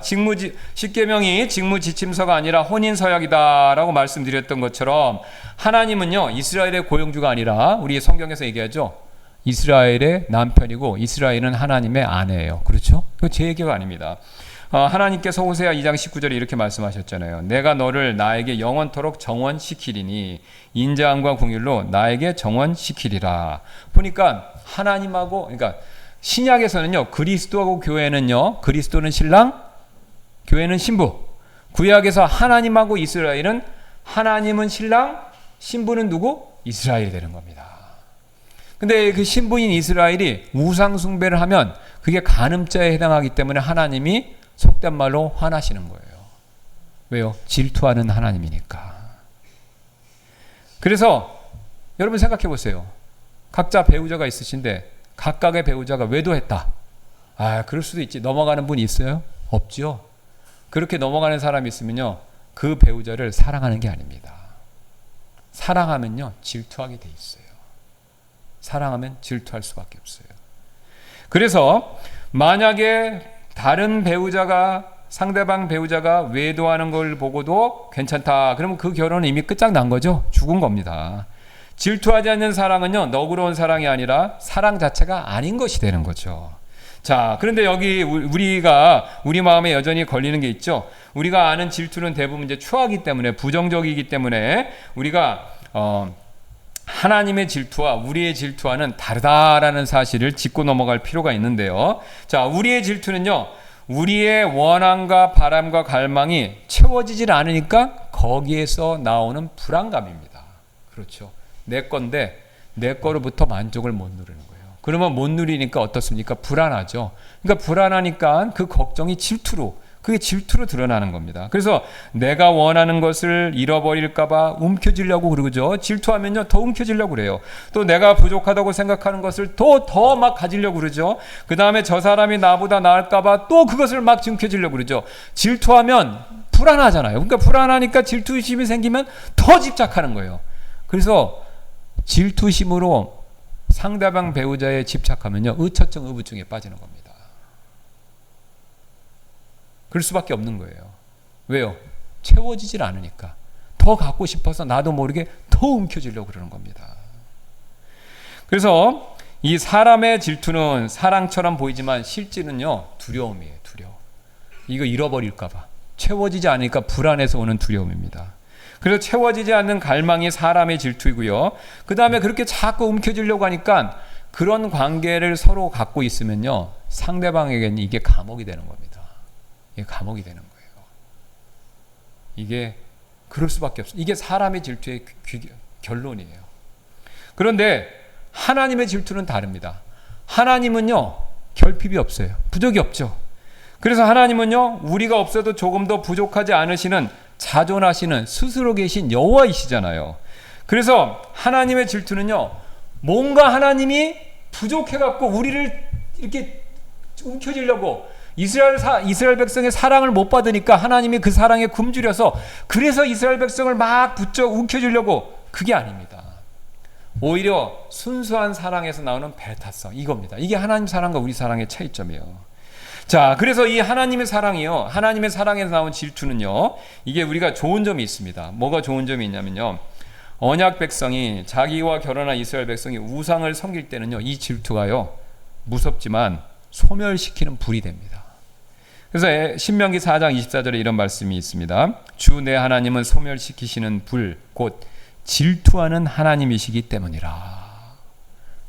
Speaker 1: 십계명이 직무지침서가 아니라 혼인서약이다라고 말씀드렸던 것처럼 하나님은요 이스라엘의 고용주가 아니라 우리 성경에서 얘기하죠. 이스라엘의 남편이고 이스라엘은 하나님의 아내예요. 그렇죠? 그거 제 얘기가 아닙니다. 하나님께서 호세아 2장 19절에 이렇게 말씀하셨잖아요. 내가 너를 나에게 영원토록 정원시키리니 인자함과 긍휼로 나에게 정원시키리라. 보니까 하나님하고 그러니까 신약에서는요. 그리스도하고 교회는요. 그리스도는 신랑, 교회는 신부. 구약에서 하나님하고 이스라엘은 하나님은 신랑, 신부는 누구? 이스라엘이 되는 겁니다. 근데 그 신부인 이스라엘이 우상 숭배를 하면 그게 간음죄에 해당하기 때문에 하나님이 속된 말로 화나시는 거예요. 왜요? 질투하는 하나님이니까. 그래서 여러분 생각해 보세요. 각자 배우자가 있으신데 각각의 배우자가 외도했다. 그럴 수도 있지. 넘어가는 분이 있어요? 없죠. 그렇게 넘어가는 사람이 있으면요. 그 배우자를 사랑하는 게 아닙니다. 사랑하면요. 질투하게 돼 있어요. 사랑하면 질투할 수밖에 없어요. 그래서 만약에 다른 배우자가 상대방 배우자가 외도하는 걸 보고도 괜찮다. 그러면 그 결혼은 이미 끝장난 거죠. 죽은 겁니다. 질투하지 않는 사랑은요. 너그러운 사랑이 아니라 사랑 자체가 아닌 것이 되는 거죠. 자, 그런데 여기 우리 마음에 여전히 걸리는 게 있죠. 우리가 아는 질투는 대부분 이제 추하기 때문에 부정적이기 때문에 우리가 하나님의 질투와 우리의 질투와는 다르다라는 사실을 짚고 넘어갈 필요가 있는데요. 자, 우리의 질투는요, 우리의 원함과 바람과 갈망이 채워지질 않으니까 거기에서 나오는 불안감입니다. 그렇죠. 내 건데 내 거로부터 만족을 못 누리는 거예요. 그러면 못 누리니까 어떻습니까? 불안하죠. 그러니까 불안하니까 그 걱정이 질투로, 그게 질투로 드러나는 겁니다. 그래서 내가 원하는 것을 잃어버릴까봐 움켜쥐려고 그러죠. 질투하면요, 더 움켜쥐려고 그래요. 또 내가 부족하다고 생각하는 것을 더 막 가지려고 그러죠. 그 다음에 저 사람이 나보다 나을까봐 또 그것을 막 움켜쥐려고 그러죠. 질투하면 불안하잖아요. 그러니까 불안하니까 질투심이 생기면 더 집착하는 거예요. 그래서 질투심으로 상대방 배우자에 집착하면요, 의처증 의부증에 빠지는 겁니다. 그럴 수밖에 없는 거예요. 왜요? 채워지질 않으니까. 더 갖고 싶어서 나도 모르게 더 움켜쥐려고 그러는 겁니다. 그래서 이 사람의 질투는 사랑처럼 보이지만 실제는요, 두려움이에요. 두려움. 이거 잃어버릴까 봐. 채워지지 않으니까 불안해서 오는 두려움입니다. 그래서 채워지지 않는 갈망이 사람의 질투이고요. 그 다음에 그렇게 자꾸 움켜쥐려고 하니까 그런 관계를 서로 갖고 있으면요, 상대방에게는 이게 감옥이 되는 겁니다. 이게 감옥이 되는 거예요. 이게 그럴 수밖에 없어요. 이게 사람의 질투의 결론이에요. 그런데 하나님의 질투는 다릅니다. 하나님은요, 결핍이 없어요. 부족이 없죠. 그래서 하나님은요, 우리가 없어도 조금 더 부족하지 않으시는, 자존하시는, 스스로 계신 여호와이시잖아요. 그래서 하나님의 질투는요, 뭔가 하나님이 부족해갖고 우리를 이렇게 움켜쥐려고, 이스라엘 백성의 사랑을 못 받으니까 하나님이 그 사랑에 굶주려서, 그래서 이스라엘 백성을 막 붙여 움켜쥐려고, 그게 아닙니다. 오히려 순수한 사랑에서 나오는 배타성, 이겁니다. 이게 하나님 사랑과 우리 사랑의 차이점이에요. 자, 그래서 이 하나님의 사랑이요, 하나님의 사랑에서 나온 질투는요, 이게 우리가 좋은 점이 있습니다. 뭐가 좋은 점이 있냐면요, 언약 백성이, 자기와 결혼한 이스라엘 백성이 우상을 섬길 때는요, 이 질투가요, 무섭지만 소멸시키는 불이 됩니다. 그래서 신명기 4장 24절에 이런 말씀이 있습니다. 주 내 하나님은 소멸시키시는 불, 곧 질투하는 하나님이시기 때문이라.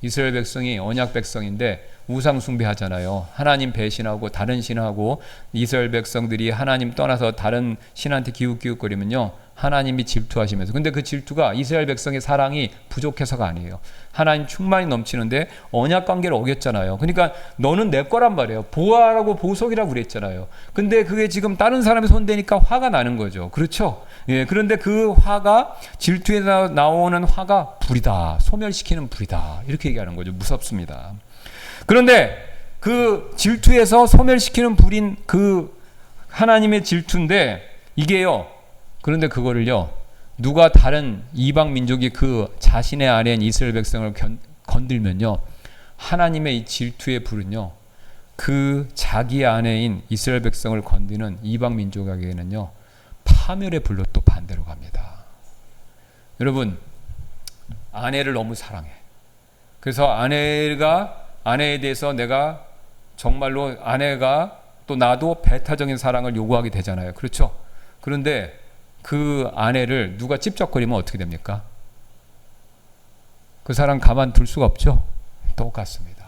Speaker 1: 이스라엘 백성이 언약 백성인데 우상 숭배하잖아요. 하나님 배신하고 다른 신하고, 이스라엘 백성들이 하나님 떠나서 다른 신한테 기웃기웃거리면요, 하나님이 질투하시면서, 근데 그 질투가 이스라엘 백성의 사랑이 부족해서가 아니에요. 하나님 충만히 넘치는데 언약 관계를 어겼잖아요. 그러니까 너는 내 거란 말이에요. 보아라고 보석이라고 그랬잖아요. 근데 그게 지금 다른 사람의 손대니까 화가 나는 거죠. 그렇죠? 예, 그런데 그 화가, 질투에서 나오는 화가 불이다. 소멸시키는 불이다. 이렇게 얘기하는 거죠. 무섭습니다. 그런데 그 질투에서 소멸시키는 불인 그 하나님의 질투인데, 이게요, 그런데 그거를요, 누가 다른 이방 민족이 그 자신의 아래인 이스라엘 백성을 건들면요, 하나님의 이 질투의 불은요, 그 자기 아내인 이스라엘 백성을 건드는 이방 민족에게는요, 파멸의 불로 또 반대로 갑니다. 여러분, 아내를 너무 사랑해. 그래서 아내에 대해서 내가 정말로, 아내가 또 나도 배타적인 사랑을 요구하게 되잖아요. 그렇죠? 그런데 그 아내를 누가 찝쩍거리면 어떻게 됩니까? 그 사람 가만둘 수가 없죠? 똑같습니다.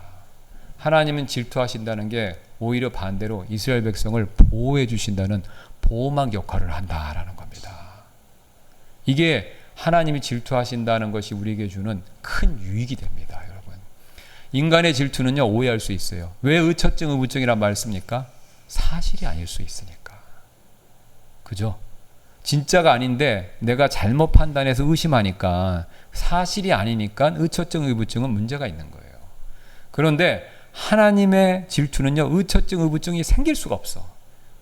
Speaker 1: 하나님은 질투하신다는 게 오히려 반대로 이스라엘 백성을 보호해 주신다는 보호막 역할을 한다라는 겁니다. 이게 하나님이 질투하신다는 것이 우리에게 주는 큰 유익이 됩니다, 여러분. 인간의 질투는요, 오해할 수 있어요. 왜 의처증, 의부증이란 말을 씁니까? 사실이 아닐 수 있으니까. 그죠? 진짜가 아닌데 내가 잘못 판단해서 의심하니까, 사실이 아니니까 의처증, 의부증은 문제가 있는 거예요. 그런데 하나님의 질투는요, 의처증, 의부증이 생길 수가 없어.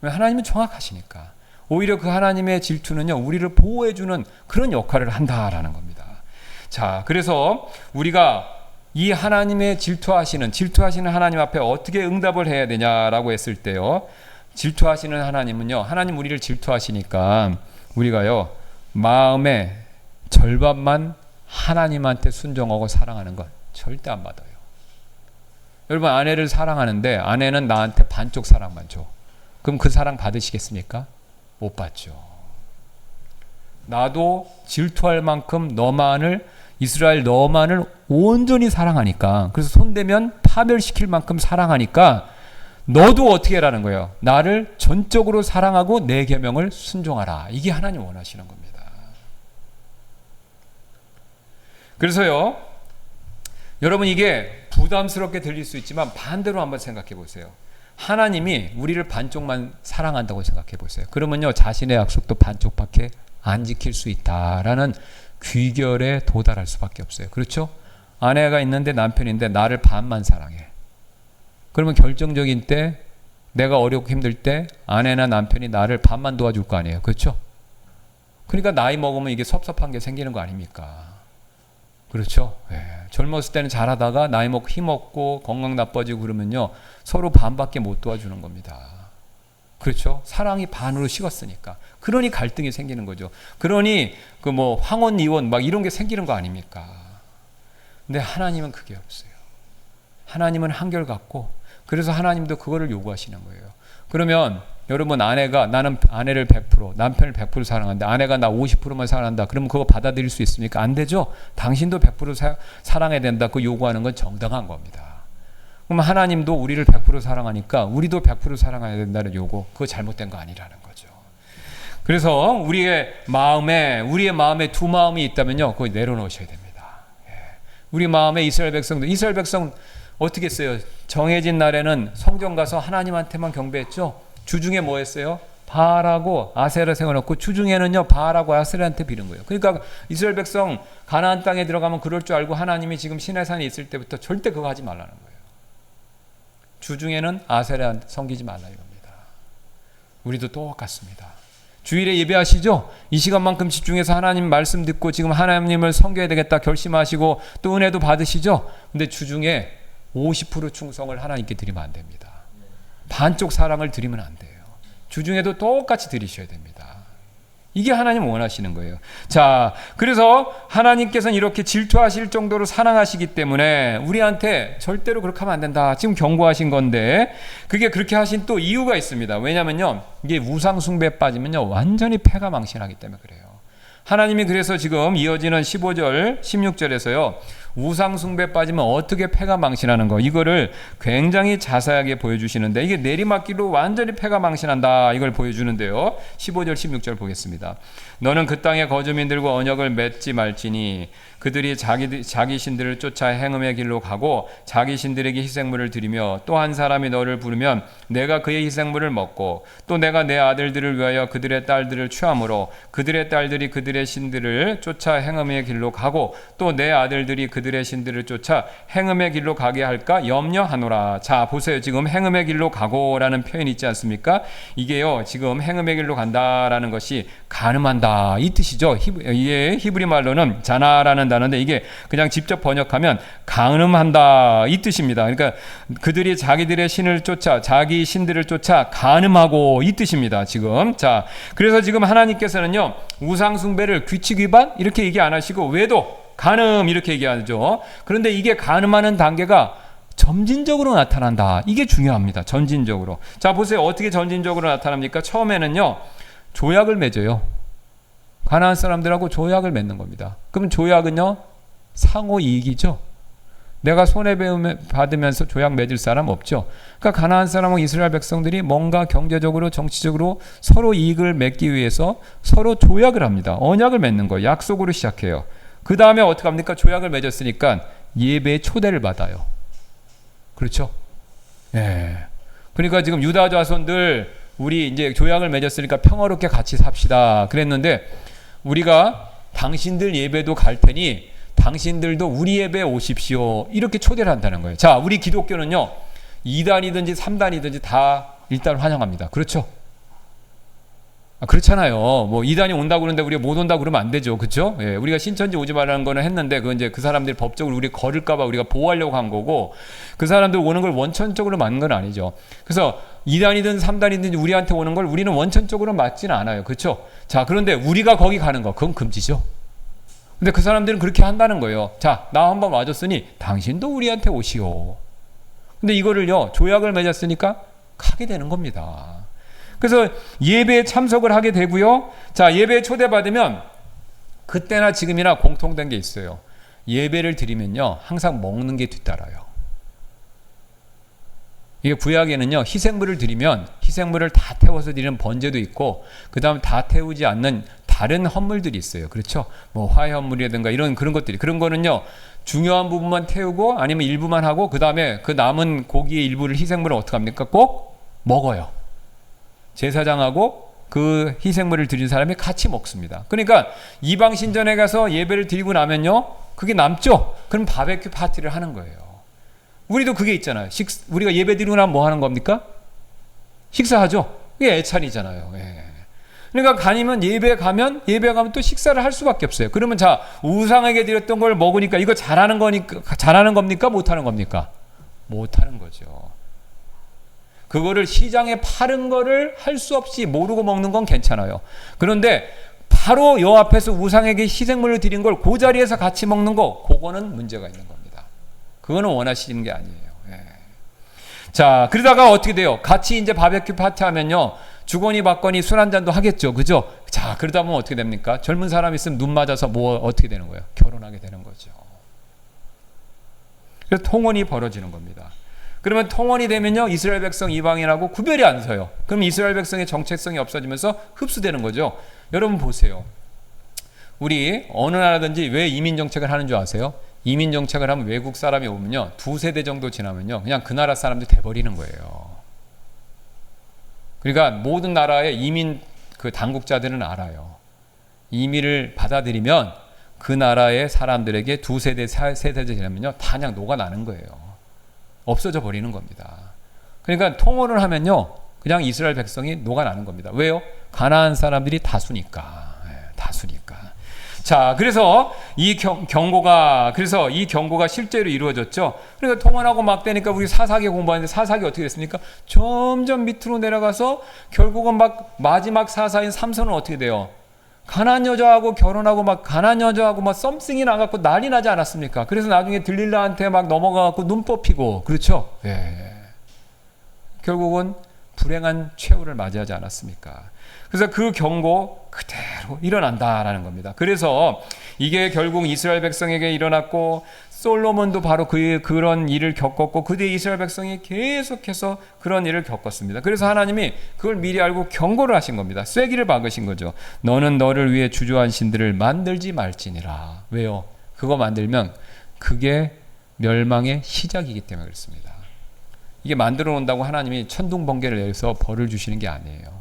Speaker 1: 왜? 하나님은 정확하시니까. 오히려 그 하나님의 질투는요, 우리를 보호해주는 그런 역할을 한다라는 겁니다. 자, 그래서 우리가 이 하나님의 질투하시는 하나님 앞에 어떻게 응답을 해야 되냐라고 했을 때요, 질투하시는 하나님은요, 하나님 우리를 질투하시니까 우리가요, 마음의 절반만 하나님한테 순종하고 사랑하는 건 절대 안 받아요. 여러분, 아내를 사랑하는데 아내는 나한테 반쪽 사랑만 줘. 그럼 그 사랑 받으시겠습니까? 못 받죠. 나도 질투할 만큼 너만을 이스라엘 너만을 온전히 사랑하니까, 그래서 손대면 파멸시킬 만큼 사랑하니까 너도 어떻게 하라는 거예요? 나를 전적으로 사랑하고 내 계명을 순종하라. 이게 하나님 원하시는 겁니다. 그래서요, 여러분 이게 부담스럽게 들릴 수 있지만 반대로 한번 생각해 보세요. 하나님이 우리를 반쪽만 사랑한다고 생각해 보세요. 그러면요, 자신의 약속도 반쪽밖에 안 지킬 수 있다라는 귀결에 도달할 수밖에 없어요. 그렇죠? 아내가 있는데 남편인데 나를 반만 사랑해. 그러면 결정적인 때, 내가 어렵고 힘들 때 아내나 남편이 나를 반만 도와줄 거 아니에요. 그렇죠? 그러니까 나이 먹으면 이게 섭섭한 게 생기는 거 아닙니까? 그렇죠? 예. 젊었을 때는 잘하다가 나이 먹고 힘없고 건강 나빠지고 그러면요, 서로 반밖에 못 도와주는 겁니다. 그렇죠? 사랑이 반으로 식었으니까. 그러니 갈등이 생기는 거죠. 그러니 그 뭐 황혼 이혼 막 이런 게 생기는 거 아닙니까? 근데 하나님은 그게 없어요. 하나님은 한결같고, 그래서 하나님도 그거를 요구하시는 거예요. 그러면 여러분, 나는 아내를 100%, 남편을 100% 사랑한다. 아내가 나 50%만 사랑한다. 그러면 그거 받아들일 수 있습니까? 안 되죠. 당신도 100% 사랑해야 된다. 그 요구하는 건 정당한 겁니다. 그럼 하나님도 우리를 100% 사랑하니까 우리도 100% 사랑해야 된다는 요구, 그거 잘못된 거 아니라는 거죠. 그래서 우리의 마음에 두 마음이 있다면요, 그거 내려놓으셔야 됩니다. 우리 마음에 이스라엘 백성 어떻게 했어요? 정해진 날에는 성전 가서 하나님한테만 경배했죠. 주중에 뭐 했어요? 바알하고 아세라 세워놓고 주중에는요, 바알하고 아세라한테 빌은 거예요. 그러니까 이스라엘 백성 가나안 땅에 들어가면 그럴 줄 알고 하나님이 지금 시내산에 있을 때부터 절대 그거 하지 말라는 거예요. 주중에는 아세라 섬기지 말라 이겁니다. 우리도 똑같습니다. 주일에 예배하시죠? 이 시간만큼 집중해서 하나님 말씀 듣고 지금 하나님을 섬겨야 되겠다 결심하시고 또 은혜도 받으시죠? 근데 주중에 50% 충성을 하나님께 드리면 안 됩니다. 반쪽 사랑을 드리면 안 돼요. 주중에도 똑같이 드리셔야 됩니다. 이게 하나님 원하시는 거예요. 자, 그래서 하나님께서는 이렇게 질투하실 정도로 사랑하시기 때문에 우리한테 절대로 그렇게 하면 안 된다. 지금 경고하신 건데, 그게 그렇게 하신 또 이유가 있습니다. 왜냐면요, 이게 우상숭배에 빠지면요, 완전히 패가 망신하기 때문에 그래요. 하나님이 그래서 지금 이어지는 15절, 16절에서요, 우상숭배에 빠지면 어떻게 패가 망신하는 거, 이거를 굉장히 자세하게 보여주시는데, 이게 내리막길로 완전히 패가 망신한다, 이걸 보여주는데요. 15절 16절 보겠습니다. 너는 그 땅의 거주민들과 언약을 맺지 말지니 그들이 자기 신들을 쫓아 행음의 길로 가고 자기 신들에게 희생물을 드리며 또 한 사람이 너를 부르면 내가 그의 희생물을 먹고 또 내가 내 아들들을 위하여 그들의 딸들을 취함으로 그들의 딸들이 그들의 신들을 쫓아 행음의 길로 가고 또 내 아들들이 그들의 신들을 쫓아 행음의 길로 가게 할까 염려하노라. 자, 보세요. 지금 행음의 길로 가고라는 표현이 있지 않습니까? 이게요, 지금 행음의 길로 간다라는 것이 간음한다 이 뜻이죠. 이게 히브리 말로는 자나라는 단어인데 이게 그냥 직접 번역하면 간음한다 이 뜻입니다. 그러니까 그들이 자기들의 신을 쫓아 자기 신들을 쫓아 간음하고 이 뜻입니다. 지금 자, 그래서 지금 하나님께서는요, 우상 숭배를 규칙 위반 이렇게 얘기 안 하시고 외도 간음 이렇게 얘기하죠. 그런데 이게 간음하는 단계가 점진적으로 나타난다. 이게 중요합니다. 점진적으로. 자, 보세요. 어떻게 점진적으로 나타납니까? 처음에는요, 조약을 맺어요. 가나안 사람들하고 조약을 맺는 겁니다. 그럼 조약은요, 상호 이익이죠. 내가 손해받으면서 조약 맺을 사람 없죠. 그러니까 가나안 사람하고 이스라엘 백성들이 뭔가 경제적으로 정치적으로 서로 이익을 맺기 위해서 서로 조약을 합니다. 언약을 맺는 거예요. 약속으로 시작해요. 그 다음에 어떻게 합니까? 조약을 맺었으니까 예배에 초대를 받아요. 그렇죠? 예. 그러니까 지금 유다 자손들 우리 이제 조약을 맺었으니까 평화롭게 같이 삽시다 그랬는데, 우리가 당신들 예배도 갈 테니 당신들도 우리 예배에 오십시오 이렇게 초대를 한다는 거예요. 자, 우리 기독교는요, 2단이든지 3단이든지 다 일단 환영합니다. 그렇죠? 그렇잖아요. 뭐 2단이 온다고 그러는데 우리가 못 온다고 그러면 안 되죠. 그렇죠? 예, 우리가 신천지 오지 말라는 거는 했는데 그건 이제 그 사람들이 법적으로 우리 거를까 봐 우리가 보호하려고 한 거고, 그 사람들 오는 걸 원천적으로 막는 건 아니죠. 그래서 2단이든 3단이든 우리한테 오는 걸 우리는 원천적으로 막지는 않아요. 그렇죠? 자, 그런데 우리가 거기 가는 거 그건 금지죠. 근데 그 사람들은 그렇게 한다는 거예요. 자, 나 한번 와줬으니 당신도 우리한테 오시오. 근데 이거를요, 조약을 맺었으니까 가게 되는 겁니다. 그래서 예배에 참석을 하게 되고요. 자, 예배에 초대받으면 그때나 지금이나 공통된 게 있어요. 예배를 드리면요 항상 먹는 게 뒤따라요. 이게 구약에는요 희생물을 드리면 희생물을 다 태워서 드리는 번제도 있고 그 다음 다 태우지 않는 다른 헌물들이 있어요. 그렇죠? 뭐 화해헌물이라든가 그런 것들이, 그런 거는요 중요한 부분만 태우고 아니면 일부만 하고 그 다음에 그 남은 고기의 일부를 희생물을 어떻게 합니까? 꼭 먹어요. 제사장하고 그 희생물을 드린 사람이 같이 먹습니다. 그러니까 이방 신전에 가서 예배를 드리고 나면요 그게 남죠? 그럼 바베큐 파티를 하는 거예요. 우리도 그게 있잖아요. 우리가 예배 드리고 나면 뭐 하는 겁니까? 식사하죠. 그게 애찬이잖아요. 예. 그러니까 예배 가면 또 식사를 할 수밖에 없어요. 그러면 자, 우상에게 드렸던 걸 먹으니까 이거 잘하는 겁니까? 못하는 겁니까? 못하는 거죠. 그거를 시장에 파는 거를 할 수 없이 모르고 먹는 건 괜찮아요. 그런데 바로 요 앞에서 우상에게 희생물을 드린 걸 그 자리에서 같이 먹는 거, 그거는 문제가 있는 겁니다. 그거는 원하시는 게 아니에요. 예. 자, 그러다가 어떻게 돼요? 같이 이제 바베큐 파티 하면요. 주거니 받거니 술 한잔도 하겠죠. 그죠? 자, 그러다 보면 어떻게 됩니까? 젊은 사람 있으면 눈 맞아서 어떻게 되는 거예요? 결혼하게 되는 거죠. 그래서 통혼이 벌어지는 겁니다. 그러면 통혼이 되면요. 이스라엘 백성 이방인하고 구별이 안 서요. 그럼 이스라엘 백성의 정체성이 없어지면서 흡수되는 거죠. 여러분 보세요. 우리 어느 나라든지 왜 이민 정책을 하는 줄 아세요? 이민 정책을 하면 외국 사람이 오면요. 2세대 정도 지나면요. 그냥 그 나라 사람들이 돼버리는 거예요. 그러니까 모든 나라의 이민 그 당국자들은 알아요. 이민을 받아들이면 그 나라의 사람들에게 2세대, 3세대 지나면요. 다 그냥 녹아나는 거예요. 없어져 버리는 겁니다. 그러니까 통혼을 하면요. 그냥 이스라엘 백성이 녹아나는 겁니다. 왜요? 가나안 사람들이 다수니까. 다수니까. 자, 그래서 이 경고가 실제로 이루어졌죠. 그러니까 통혼하고 막 되니까 우리 사사기 공부하는데 사사기 어떻게 됐습니까? 점점 밑으로 내려가서 결국은 막 마지막 사사인 삼손은 어떻게 돼요? 가나안 여자하고 결혼하고 막 가나안 여자하고 막 썸씽이 나갖고 난리 나지 않았습니까? 그래서 나중에 들릴라한테 막 넘어가갖고 눈 뽑히고 그렇죠? 예. 결국은 불행한 최후를 맞이하지 않았습니까? 그래서 그 경고 그대로 일어난다라는 겁니다. 그래서 이게 결국 이스라엘 백성에게 일어났고 솔로몬도 바로 그런 일을 겪었고 그 뒤에 이스라엘 백성이 계속해서 그런 일을 겪었습니다. 그래서 하나님이 그걸 미리 알고 경고를 하신 겁니다. 쐐기를 박으신 거죠. 너는 너를 위해 주저한 신들을 만들지 말지니라. 왜요? 그거 만들면 그게 멸망의 시작이기 때문에 그렇습니다. 이게 만들어 놓는다고 하나님이 천둥번개를 내서 벌을 주시는 게 아니에요.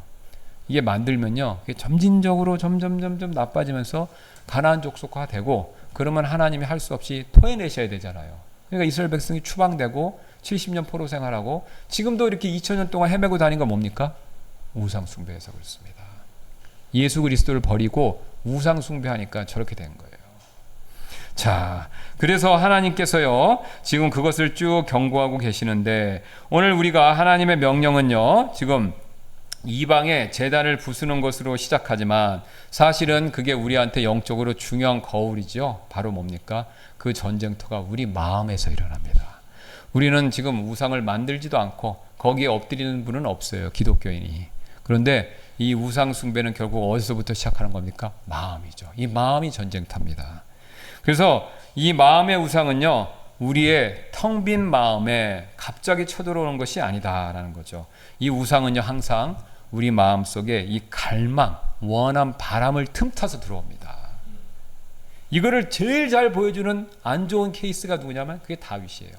Speaker 1: 이게 만들면요, 이게 점진적으로 점점 나빠지면서 가나안 족속화되고 그러면 하나님이 할 수 없이 토해내셔야 되잖아요. 그러니까 이스라엘 백성이 추방되고 70년 포로 생활하고 지금도 이렇게 2000년 동안 헤매고 다닌 건 뭡니까? 우상 숭배해서 그렇습니다. 예수 그리스도를 버리고 우상 숭배하니까 저렇게 된 거예요. 자, 그래서 하나님께서요 지금 그것을 쭉 경고하고 계시는데 오늘 우리가 하나님의 명령은요 지금 이방에 제단을 부수는 것으로 시작하지만 사실은 그게 우리한테 영적으로 중요한 거울이죠. 바로 뭡니까? 그 전쟁터가 우리 마음에서 일어납니다. 우리는 지금 우상을 만들지도 않고 거기에 엎드리는 분은 없어요. 기독교인이. 그런데 이 우상 숭배는 결국 어디서부터 시작하는 겁니까? 마음이죠. 이 마음이 전쟁터입니다. 그래서 이 마음의 우상은요 우리의 텅 빈 마음에 갑자기 쳐들어오는 것이 아니다라는 거죠. 이 우상은요 항상 우리 마음속에 이 갈망, 원함, 바람을 틈타서 들어옵니다. 이거를 제일 잘 보여주는 안 좋은 케이스가 누구냐면 그게 다윗이에요.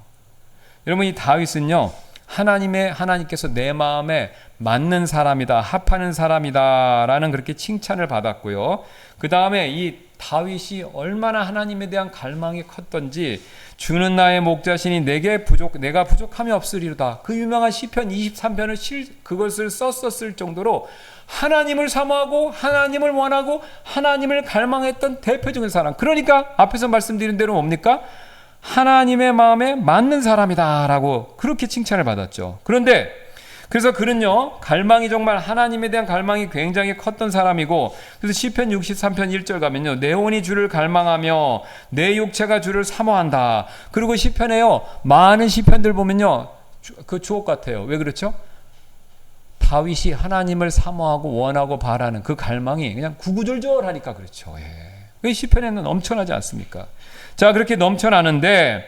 Speaker 1: 여러분 이 다윗은요 하나님께서 내 마음에 맞는 사람이다, 합하는 사람이다라는 그렇게 칭찬을 받았고요. 그 다음에 이 다윗이 얼마나 하나님에 대한 갈망이 컸던지 주는 나의 목자시니 내가 부족함이 없으리로다. 그 유명한 시편 23편을 그것을 썼을 정도로 하나님을 사모하고 하나님을 원하고 하나님을 갈망했던 대표적인 사람. 그러니까 앞에서 말씀드린 대로 뭡니까? 하나님의 마음에 맞는 사람이다라고 그렇게 칭찬을 받았죠. 그래서 그는요 갈망이 정말 하나님에 대한 갈망이 굉장히 컸던 사람이고 그래서 시편 63편 1절 가면요 내 혼이 주를 갈망하며 내 육체가 주를 사모한다. 그리고 시편에요 많은 시편들 보면요 그 주옥 같아요. 왜 그렇죠? 다윗이 하나님을 사모하고 원하고 바라는 그 갈망이 그냥 구구절절하니까 그렇죠. 예. 그 시편에는 엄청나지 않습니까? 자, 그렇게 넘쳐나는데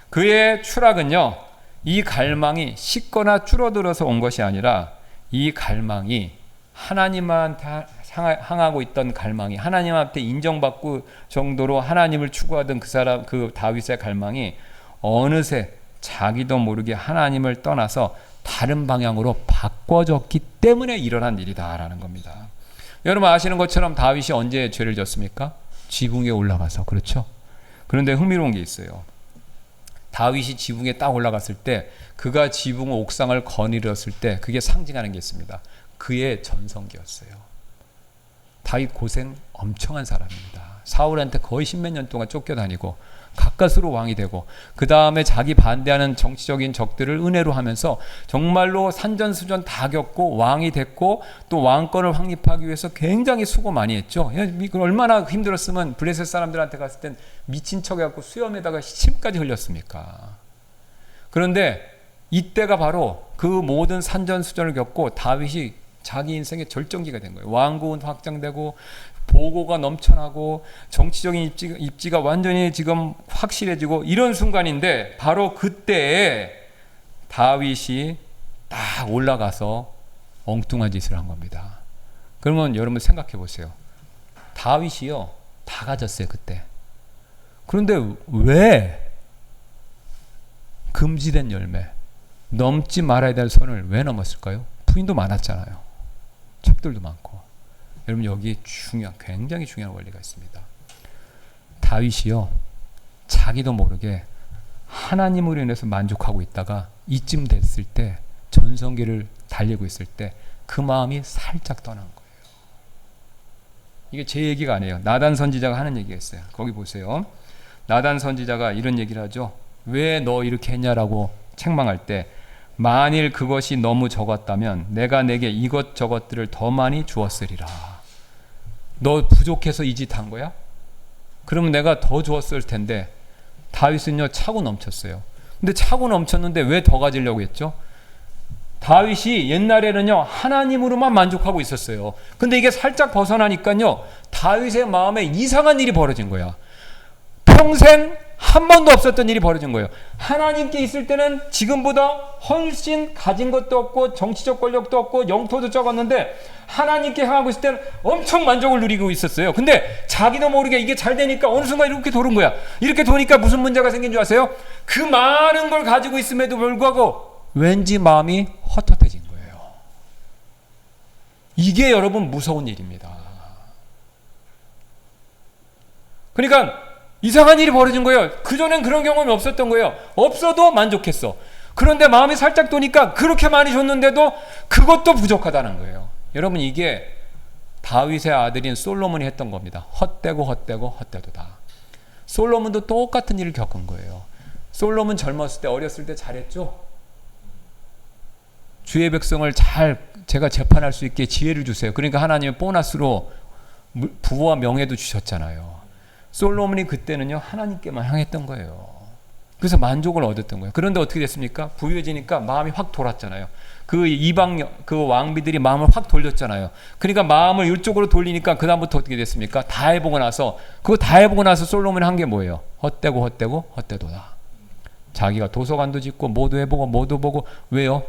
Speaker 1: 그의 추락은요, 이 갈망이 식거나 줄어들어서 온 것이 아니라 이 갈망이 하나님한테 향하고 있던 갈망이, 하나님한테 인정받고 정도로 하나님을 추구하던 그 다윗의 갈망이 어느새 자기도 모르게 하나님을 떠나서 다른 방향으로 바꿔졌기 때문에 일어난 일이다라는 겁니다. 여러분 아시는 것처럼 다윗이 언제 죄를 졌습니까? 지붕에 올라가서. 그렇죠? 그런데 흥미로운 게 있어요. 다윗이 지붕에 딱 올라갔을 때, 그가 지붕 옥상을 거닐었을 때 그게 상징하는 게 있습니다. 그의 전성기였어요. 다윗 고생 엄청 한 사람입니다. 사울한테 거의 10몇 년 동안 쫓겨다니고 가까스로 왕이 되고, 그 다음에 자기 반대하는 정치적인 적들을 은혜로 하면서 정말로 산전수전 다 겪고 왕이 됐고, 또 왕권을 확립하기 위해서 굉장히 수고 많이 했죠. 얼마나 힘들었으면 블레셋 사람들한테 갔을 땐 미친 척 해갖고 수염에다가 침까지 흘렸습니까? 그런데 이때가 바로 그 모든 산전수전을 겪고 다윗이 자기 인생의 절정기가 된 거예요. 왕국은 확장되고 보고가 넘쳐나고 정치적인 입지가 완전히 지금 확실해지고 이런 순간인데, 바로 그때에 다윗이 딱 올라가서 엉뚱한 짓을 한 겁니다. 그러면 여러분 생각해 보세요. 다윗이요, 다 가졌어요 그때. 그런데 왜 금지된 열매, 넘지 말아야 될 선을 왜 넘었을까요? 부인도 많았잖아요. 척들도 많고. 여러분 여기 굉장히 중요한 원리가 있습니다. 다윗이요, 자기도 모르게 하나님으로 인해서 만족하고 있다가 이쯤 됐을 때, 전성기를 달리고 있을 때 그 마음이 살짝 떠난 거예요. 이게 제 얘기가 아니에요. 나단 선지자가 하는 얘기가 있어요. 거기 보세요. 나단 선지자가 이런 얘기를 하죠. 왜 너 이렇게 했냐라고 책망할 때, 만일 그것이 너무 적었다면 내가 내게 이것저것들을 더 많이 주었으리라. 너 부족해서 이 짓 한 거야? 그러면 내가 더 주었을 텐데. 다윗은요, 차고 넘쳤어요. 근데 차고 넘쳤는데 왜 더 가지려고 했죠? 다윗이 옛날에는요, 하나님으로만 만족하고 있었어요. 근데 이게 살짝 벗어나니까요, 다윗의 마음에 이상한 일이 벌어진 거야. 평생 한 번도 없었던 일이 벌어진 거예요. 하나님께 있을 때는 지금보다 훨씬 가진 것도 없고 정치적 권력도 없고 영토도 적었는데, 하나님께 향하고 있을 때는 엄청 만족을 누리고 있었어요. 근데 자기도 모르게 이게 잘 되니까 어느 순간 이렇게 도는 거야. 이렇게 도니까 무슨 문제가 생긴 줄 아세요? 그 많은 걸 가지고 있음에도 불구하고 왠지 마음이 헛헛해진 거예요. 이게 여러분 무서운 일입니다. 그러니까 이상한 일이 벌어진 거예요. 그전엔 그런 경험이 없었던 거예요. 없어도 만족했어. 그런데 마음이 살짝 도니까 그렇게 많이 줬는데도 그것도 부족하다는 거예요. 여러분 이게 다윗의 아들인 솔로몬이 했던 겁니다. 헛되고 헛되고 헛되도다. 솔로몬도 똑같은 일을 겪은 거예요. 솔로몬 젊었을 때, 어렸을 때 잘했죠? 주의 백성을 제가 재판할 수 있게 지혜를 주세요. 그러니까 하나님의 보너스로 부와 명예도 주셨잖아요. 솔로몬이 그때는요, 하나님께만 향했던 거예요. 그래서 만족을 얻었던 거예요. 그런데 어떻게 됐습니까? 부유해지니까 마음이 확 돌았잖아요. 그 이방 그 왕비들이 마음을 확 돌렸잖아요. 그러니까 마음을 이쪽으로 돌리니까 그 다음부터 어떻게 됐습니까? 다 해보고 나서 솔로몬이 한 게 뭐예요? 헛되고 헛되고 헛되도다. 자기가 도서관도 짓고 모두 해보고 모두 보고. 왜요?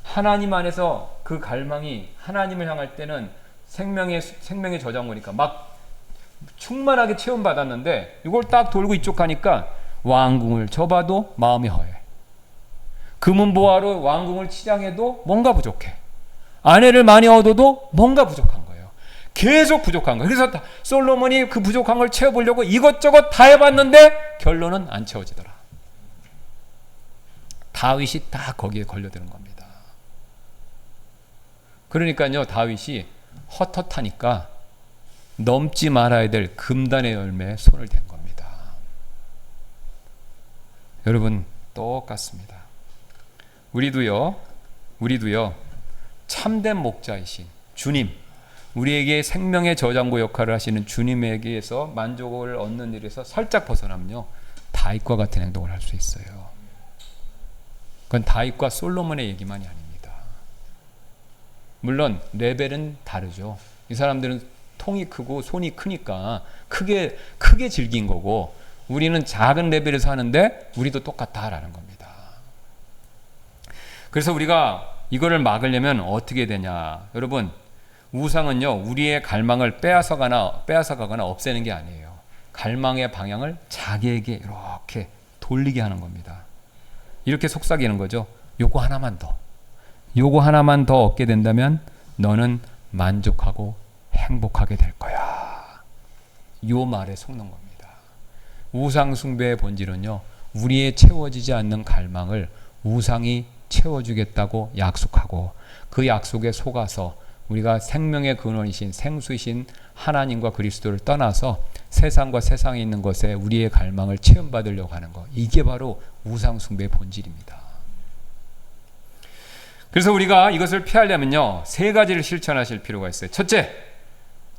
Speaker 1: 하나님 안에서 그 갈망이, 하나님을 향할 때는 생명의 저장고니까 막 충만하게 체험받았는데, 이걸 딱 돌고 이쪽 가니까 왕궁을 접어도 마음이 허해. 금은보화로 왕궁을 치장해도 뭔가 부족해. 아내를 많이 얻어도 뭔가 부족한 거예요. 계속 부족한 거예요. 그래서 솔로몬이 그 부족한 걸 채워보려고 이것저것 다 해봤는데 결론은 안 채워지더라. 다윗이 딱 거기에 걸려드는 겁니다. 그러니까요, 다윗이 헛헛하니까 넘지 말아야 될 금단의 열매에 손을 댄 겁니다. 여러분 똑같습니다. 우리도요 참된 목자이신 주님, 우리에게 생명의 저장고 역할을 하시는 주님에게서 만족을 얻는 일에서 살짝 벗어나면요, 다윗과 같은 행동을 할 수 있어요. 그건 다윗과 솔로몬의 얘기만이 아닙니다. 물론 레벨은 다르죠. 이 사람들은 통이 크고 손이 크니까 크게 즐긴 거고, 우리는 작은 레벨에서 하는데 우리도 똑같다라는 겁니다. 그래서 우리가 이거를 막으려면 어떻게 되냐? 여러분, 우상은요, 우리의 갈망을 빼앗아가거나 없애는 게 아니에요. 갈망의 방향을 자기에게 이렇게 돌리게 하는 겁니다. 이렇게 속삭이는 거죠. 요거 하나만 더 얻게 된다면 너는 만족하고 행복하게 될 거야. 요 말에 속는 겁니다. 우상 숭배의 본질은요, 우리의 채워지지 않는 갈망을 우상이 채워주겠다고 약속하고 그 약속에 속아서 우리가 생명의 근원이신 생수이신 하나님과 그리스도를 떠나서 세상과 세상에 있는 것에 우리의 갈망을 체험받으려고 하는 것, 이게 바로 우상 숭배의 본질입니다. 그래서 우리가 이것을 피하려면요, 세 가지를 실천하실 필요가 있어요. 첫째,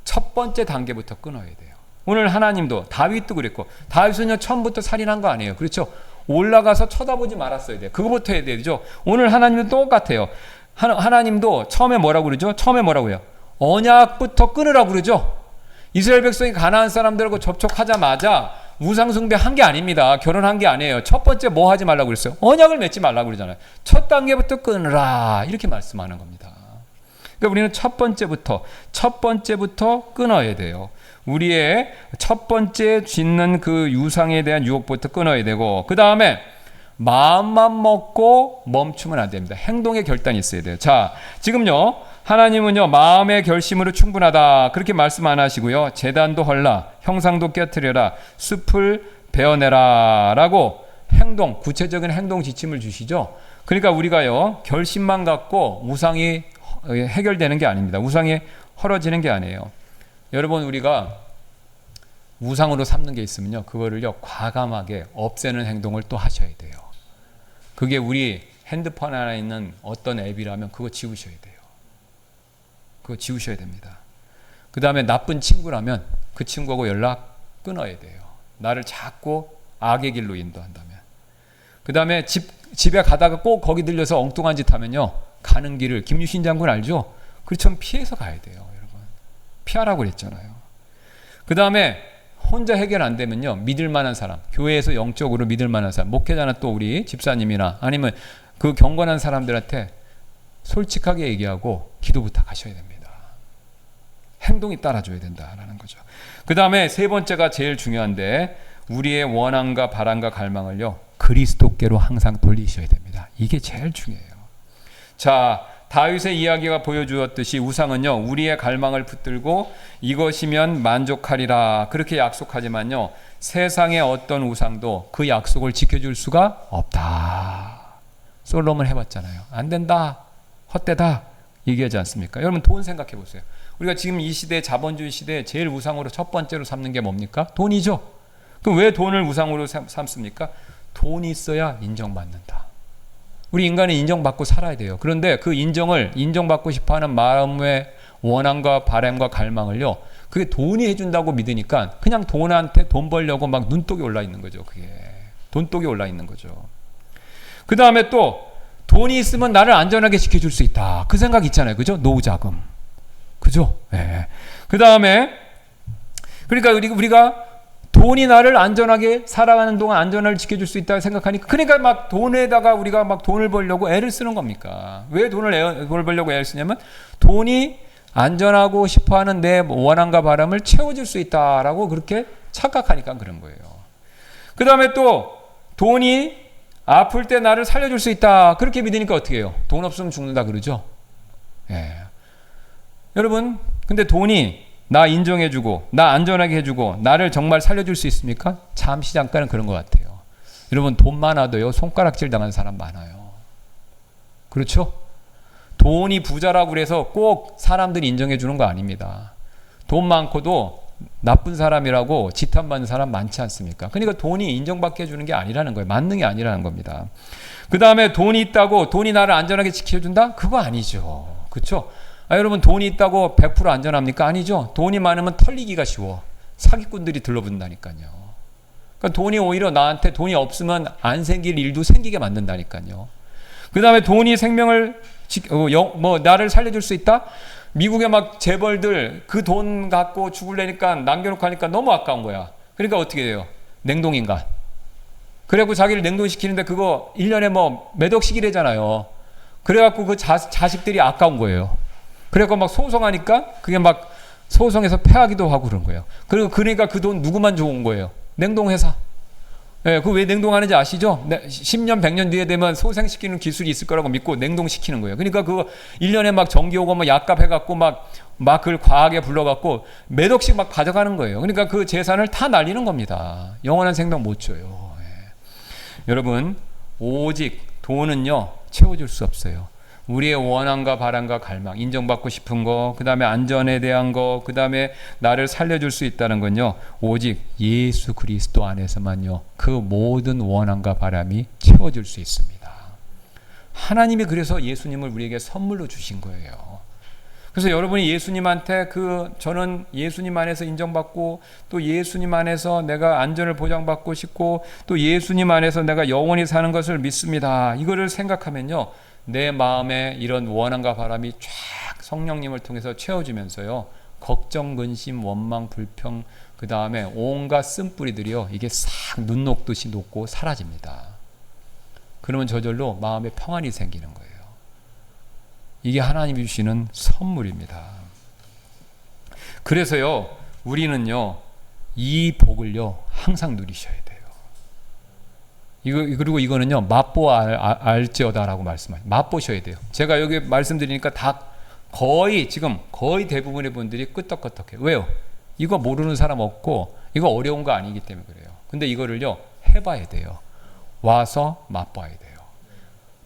Speaker 1: 첫 번째 단계부터 끊어야 돼요. 오늘 하나님도, 다윗도 그랬고, 다윗은요 처음부터 살인한 거 아니에요. 그렇죠? 올라가서 쳐다보지 말았어야 돼요. 그거부터 해야 되죠. 오늘 하나님도 똑같아요. 하나님도 처음에 뭐라고 그러죠? 처음에 뭐라고 해요? 언약부터 끊으라고 그러죠. 이스라엘 백성이 가나안 사람들하고 접촉하자마자 우상 숭배한 게 아닙니다. 결혼한 게 아니에요. 첫 번째 뭐 하지 말라고 그랬어요? 언약을 맺지 말라고 그러잖아요. 첫 단계부터 끊으라 이렇게 말씀하는 겁니다. 그러니까 우리는 첫 번째부터 끊어야 돼요. 우리의 첫 번째 짓는 그 유상에 대한 유혹부터 끊어야 되고, 그 다음에 마음만 먹고 멈추면 안 됩니다. 행동의 결단이 있어야 돼요. 자, 지금요, 하나님은요, 마음의 결심으로 충분하다. 그렇게 말씀 안 하시고요, 제단도 헐라, 형상도 깨트려라, 숲을 베어내라. 라고 구체적인 행동 지침을 주시죠. 그러니까 우리가요, 결심만 갖고 우상이 해결되는 게 아닙니다. 우상이 헐어지는 게 아니에요. 여러분, 우리가 우상으로 삼는 게 있으면요, 그거를요, 과감하게 없애는 행동을 또 하셔야 돼요. 그게 우리 핸드폰 안에 있는 어떤 앱이라면 그거 지우셔야 돼요. 그거 지우셔야 됩니다. 그 다음에 나쁜 친구라면 그 친구하고 연락 끊어야 돼요. 나를 자꾸 악의 길로 인도한다면. 그 다음에 집에 가다가 꼭 거기 들려서 엉뚱한 짓 하면요, 가는 길을, 김유신 장군 알죠? 그렇죠? 피해서 가야 돼요, 여러분. 피하라고 그랬잖아요. 그 다음에 혼자 해결 안 되면요, 믿을 만한 사람, 교회에서 영적으로 믿을 만한 사람, 목회자나 또 우리 집사님이나 아니면 그 경건한 사람들한테 솔직하게 얘기하고 기도 부탁하셔야 됩니다. 행동이 따라줘야 된다라는 거죠. 그 다음에 세 번째가 제일 중요한데, 우리의 원함과 바람과 갈망을요, 그리스도께로 항상 돌리셔야 됩니다. 이게 제일 중요해요. 자, 다윗의 이야기가 보여주었듯이 우상은요, 우리의 갈망을 붙들고 이것이면 만족하리라 그렇게 약속하지만요, 세상의 어떤 우상도 그 약속을 지켜줄 수가 없다. 솔로몬 해봤잖아요. 안 된다, 헛되다 얘기하지 않습니까? 여러분, 돈 생각해 보세요. 우리가 지금 이 시대, 자본주의 시대에 제일 우상으로 첫 번째로 삼는 게 뭡니까? 돈이죠. 그럼 왜 돈을 우상으로 삼습니까? 돈이 있어야 인정받는다. 우리 인간은 인정받고 살아야 돼요. 그런데 그 인정받고 싶어하는 마음의 원함과 바람과 갈망을요, 그게 돈이 해준다고 믿으니까 그냥 돈한테 돈 벌려고 막 눈독이 올라 있는 거죠. 그게 돈독이 올라 있는 거죠. 그 다음에 또 돈이 있으면 나를 안전하게 지켜줄 수 있다. 그 생각 있잖아요. 그죠? 노후자금. 그죠? 네. 그 다음에 그러니까 우리가 돈이 나를 안전하게 살아가는 동안 안전을 지켜줄 수 있다고 생각하니까, 그러니까 막 돈에다가 우리가 막 돈을 벌려고 애를 쓰는 겁니까? 왜 돈을 벌려고 애를 쓰냐면, 돈이 안전하고 싶어하는 내 원함과 바람을 채워줄 수 있다라고 그렇게 착각하니까 그런 거예요. 그 다음에 또 돈이 아플 때 나를 살려줄 수 있다 그렇게 믿으니까 어떻게 해요? 돈 없으면 죽는다 그러죠. 예. 여러분, 근데 돈이 나 인정해주고 나 안전하게 해주고 나를 정말 살려줄 수 있습니까? 잠시 잠깐은 그런 것 같아요. 여러분, 돈 많아도요, 손가락질 당하는 사람 많아요. 그렇죠? 돈이 부자라고 그래서 꼭 사람들이 인정해주는 거 아닙니다. 돈 많고도 나쁜 사람이라고 지탄받는 사람 많지 않습니까? 그러니까 돈이 인정받게 해주는 게 아니라는 거예요. 만능이 아니라는 겁니다. 그 다음에 돈이 있다고 돈이 나를 안전하게 지켜준다? 그거 아니죠. 그렇죠? 여러분, 돈이 있다고 100% 안전합니까? 아니죠. 돈이 많으면 털리기가 쉬워. 사기꾼들이 들러붙는다니까요. 그러니까 돈이 오히려 나한테, 돈이 없으면 안 생길 일도 생기게 만든다니까요. 그 다음에 돈이 생명을 나를 살려줄 수 있다? 미국의 막 재벌들 그 돈 갖고 죽으려니까 남겨놓고 하니까 너무 아까운 거야. 그러니까 어떻게 돼요? 냉동인간. 그래갖고 자기를 냉동시키는데 그거 1년에 뭐 몇 억씩이래잖아요. 그래갖고 그 자식들이 아까운 거예요. 그래갖고 막 소송하니까 그게 막 소송해서 패하기도 하고 그런 거예요. 그리고 그러니까 그 돈 누구만 좋은 거예요? 냉동회사. 예, 그 왜 냉동하는지 아시죠? 10년, 100년 뒤에 되면 소생시키는 기술이 있을 거라고 믿고 냉동시키는 거예요. 그러니까 그거 1년에 막 전기 오고 막 약값 해갖고 막 그걸 과하게 불러갖고 몇 억씩 막 가져가는 거예요. 그러니까 그 재산을 다 날리는 겁니다. 영원한 생명 못 줘요. 예. 여러분, 오직 돈은요, 채워줄 수 없어요. 우리의 원함과 바람과 갈망, 인정받고 싶은 거, 그 다음에 안전에 대한 거, 그 다음에 나를 살려줄 수 있다는 건요, 오직 예수 그리스도 안에서만요, 그 모든 원함과 바람이 채워줄 수 있습니다. 하나님이 그래서 예수님을 우리에게 선물로 주신 거예요. 그래서 여러분이 예수님한테 저는 예수님 안에서 인정받고 또 예수님 안에서 내가 안전을 보장받고 싶고 또 예수님 안에서 내가 영원히 사는 것을 믿습니다. 이거를 생각하면요, 내 마음에 이런 원함과 바람이 쫙 성령님을 통해서 채워지면서요, 걱정, 근심, 원망, 불평, 그 다음에 온갖 쓴뿌리들이요, 이게 싹 눈 녹듯이 녹고 사라집니다. 그러면 저절로 마음에 평안이 생기는 거예요. 이게 하나님이 주시는 선물입니다. 그래서요, 우리는요, 이 복을요, 항상 누리셔야 돼요. 그리고 이거는요, 맛보아 알지어다라고 말씀하세요. 맛보셔야 돼요. 제가 여기 말씀드리니까 다 거의 대부분의 분들이 끄떡끄떡해요. 왜요? 이거 모르는 사람 없고 이거 어려운 거 아니기 때문에 그래요. 근데 이거를요, 해봐야 돼요. 와서 맛봐야 돼요.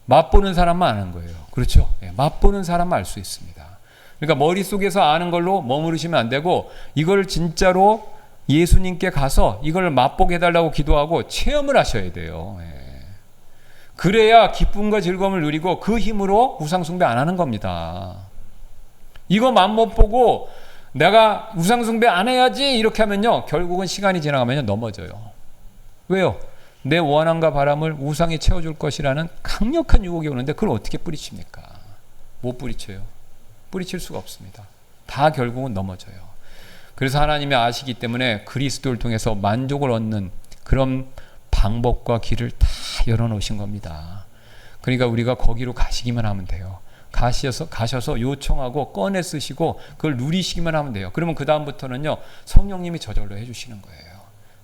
Speaker 1: 맛보는 사람만 아는 거예요. 그렇죠? 네, 맛보는 사람만 알 수 있습니다. 그러니까 머릿속에서 아는 걸로 머무르시면 안 되고 이걸 진짜로 예수님께 가서 이걸 맛보게 해달라고 기도하고 체험을 하셔야 돼요. 예. 그래야 기쁨과 즐거움을 누리고 그 힘으로 우상숭배 안 하는 겁니다. 이거 맛못 보고 내가 우상숭배 안 해야지 이렇게 하면요, 결국은 시간이 지나가면요, 넘어져요. 왜요? 내 원함과 바람을 우상이 채워줄 것이라는 강력한 유혹이 오는데 그걸 어떻게 뿌리칩니까? 못 뿌리쳐요. 뿌리칠 수가 없습니다. 다 결국은 넘어져요. 그래서 하나님이 아시기 때문에 그리스도를 통해서 만족을 얻는 그런 방법과 길을 다 열어놓으신 겁니다. 그러니까 우리가 거기로 가시기만 하면 돼요. 가셔서 요청하고 꺼내 쓰시고 그걸 누리시기만 하면 돼요. 그러면 그 다음부터는요, 성령님이 저절로 해주시는 거예요.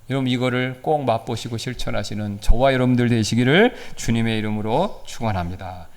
Speaker 1: 여러분, 이거를 꼭 맛보시고 실천하시는 저와 여러분들 되시기를 주님의 이름으로 축원합니다.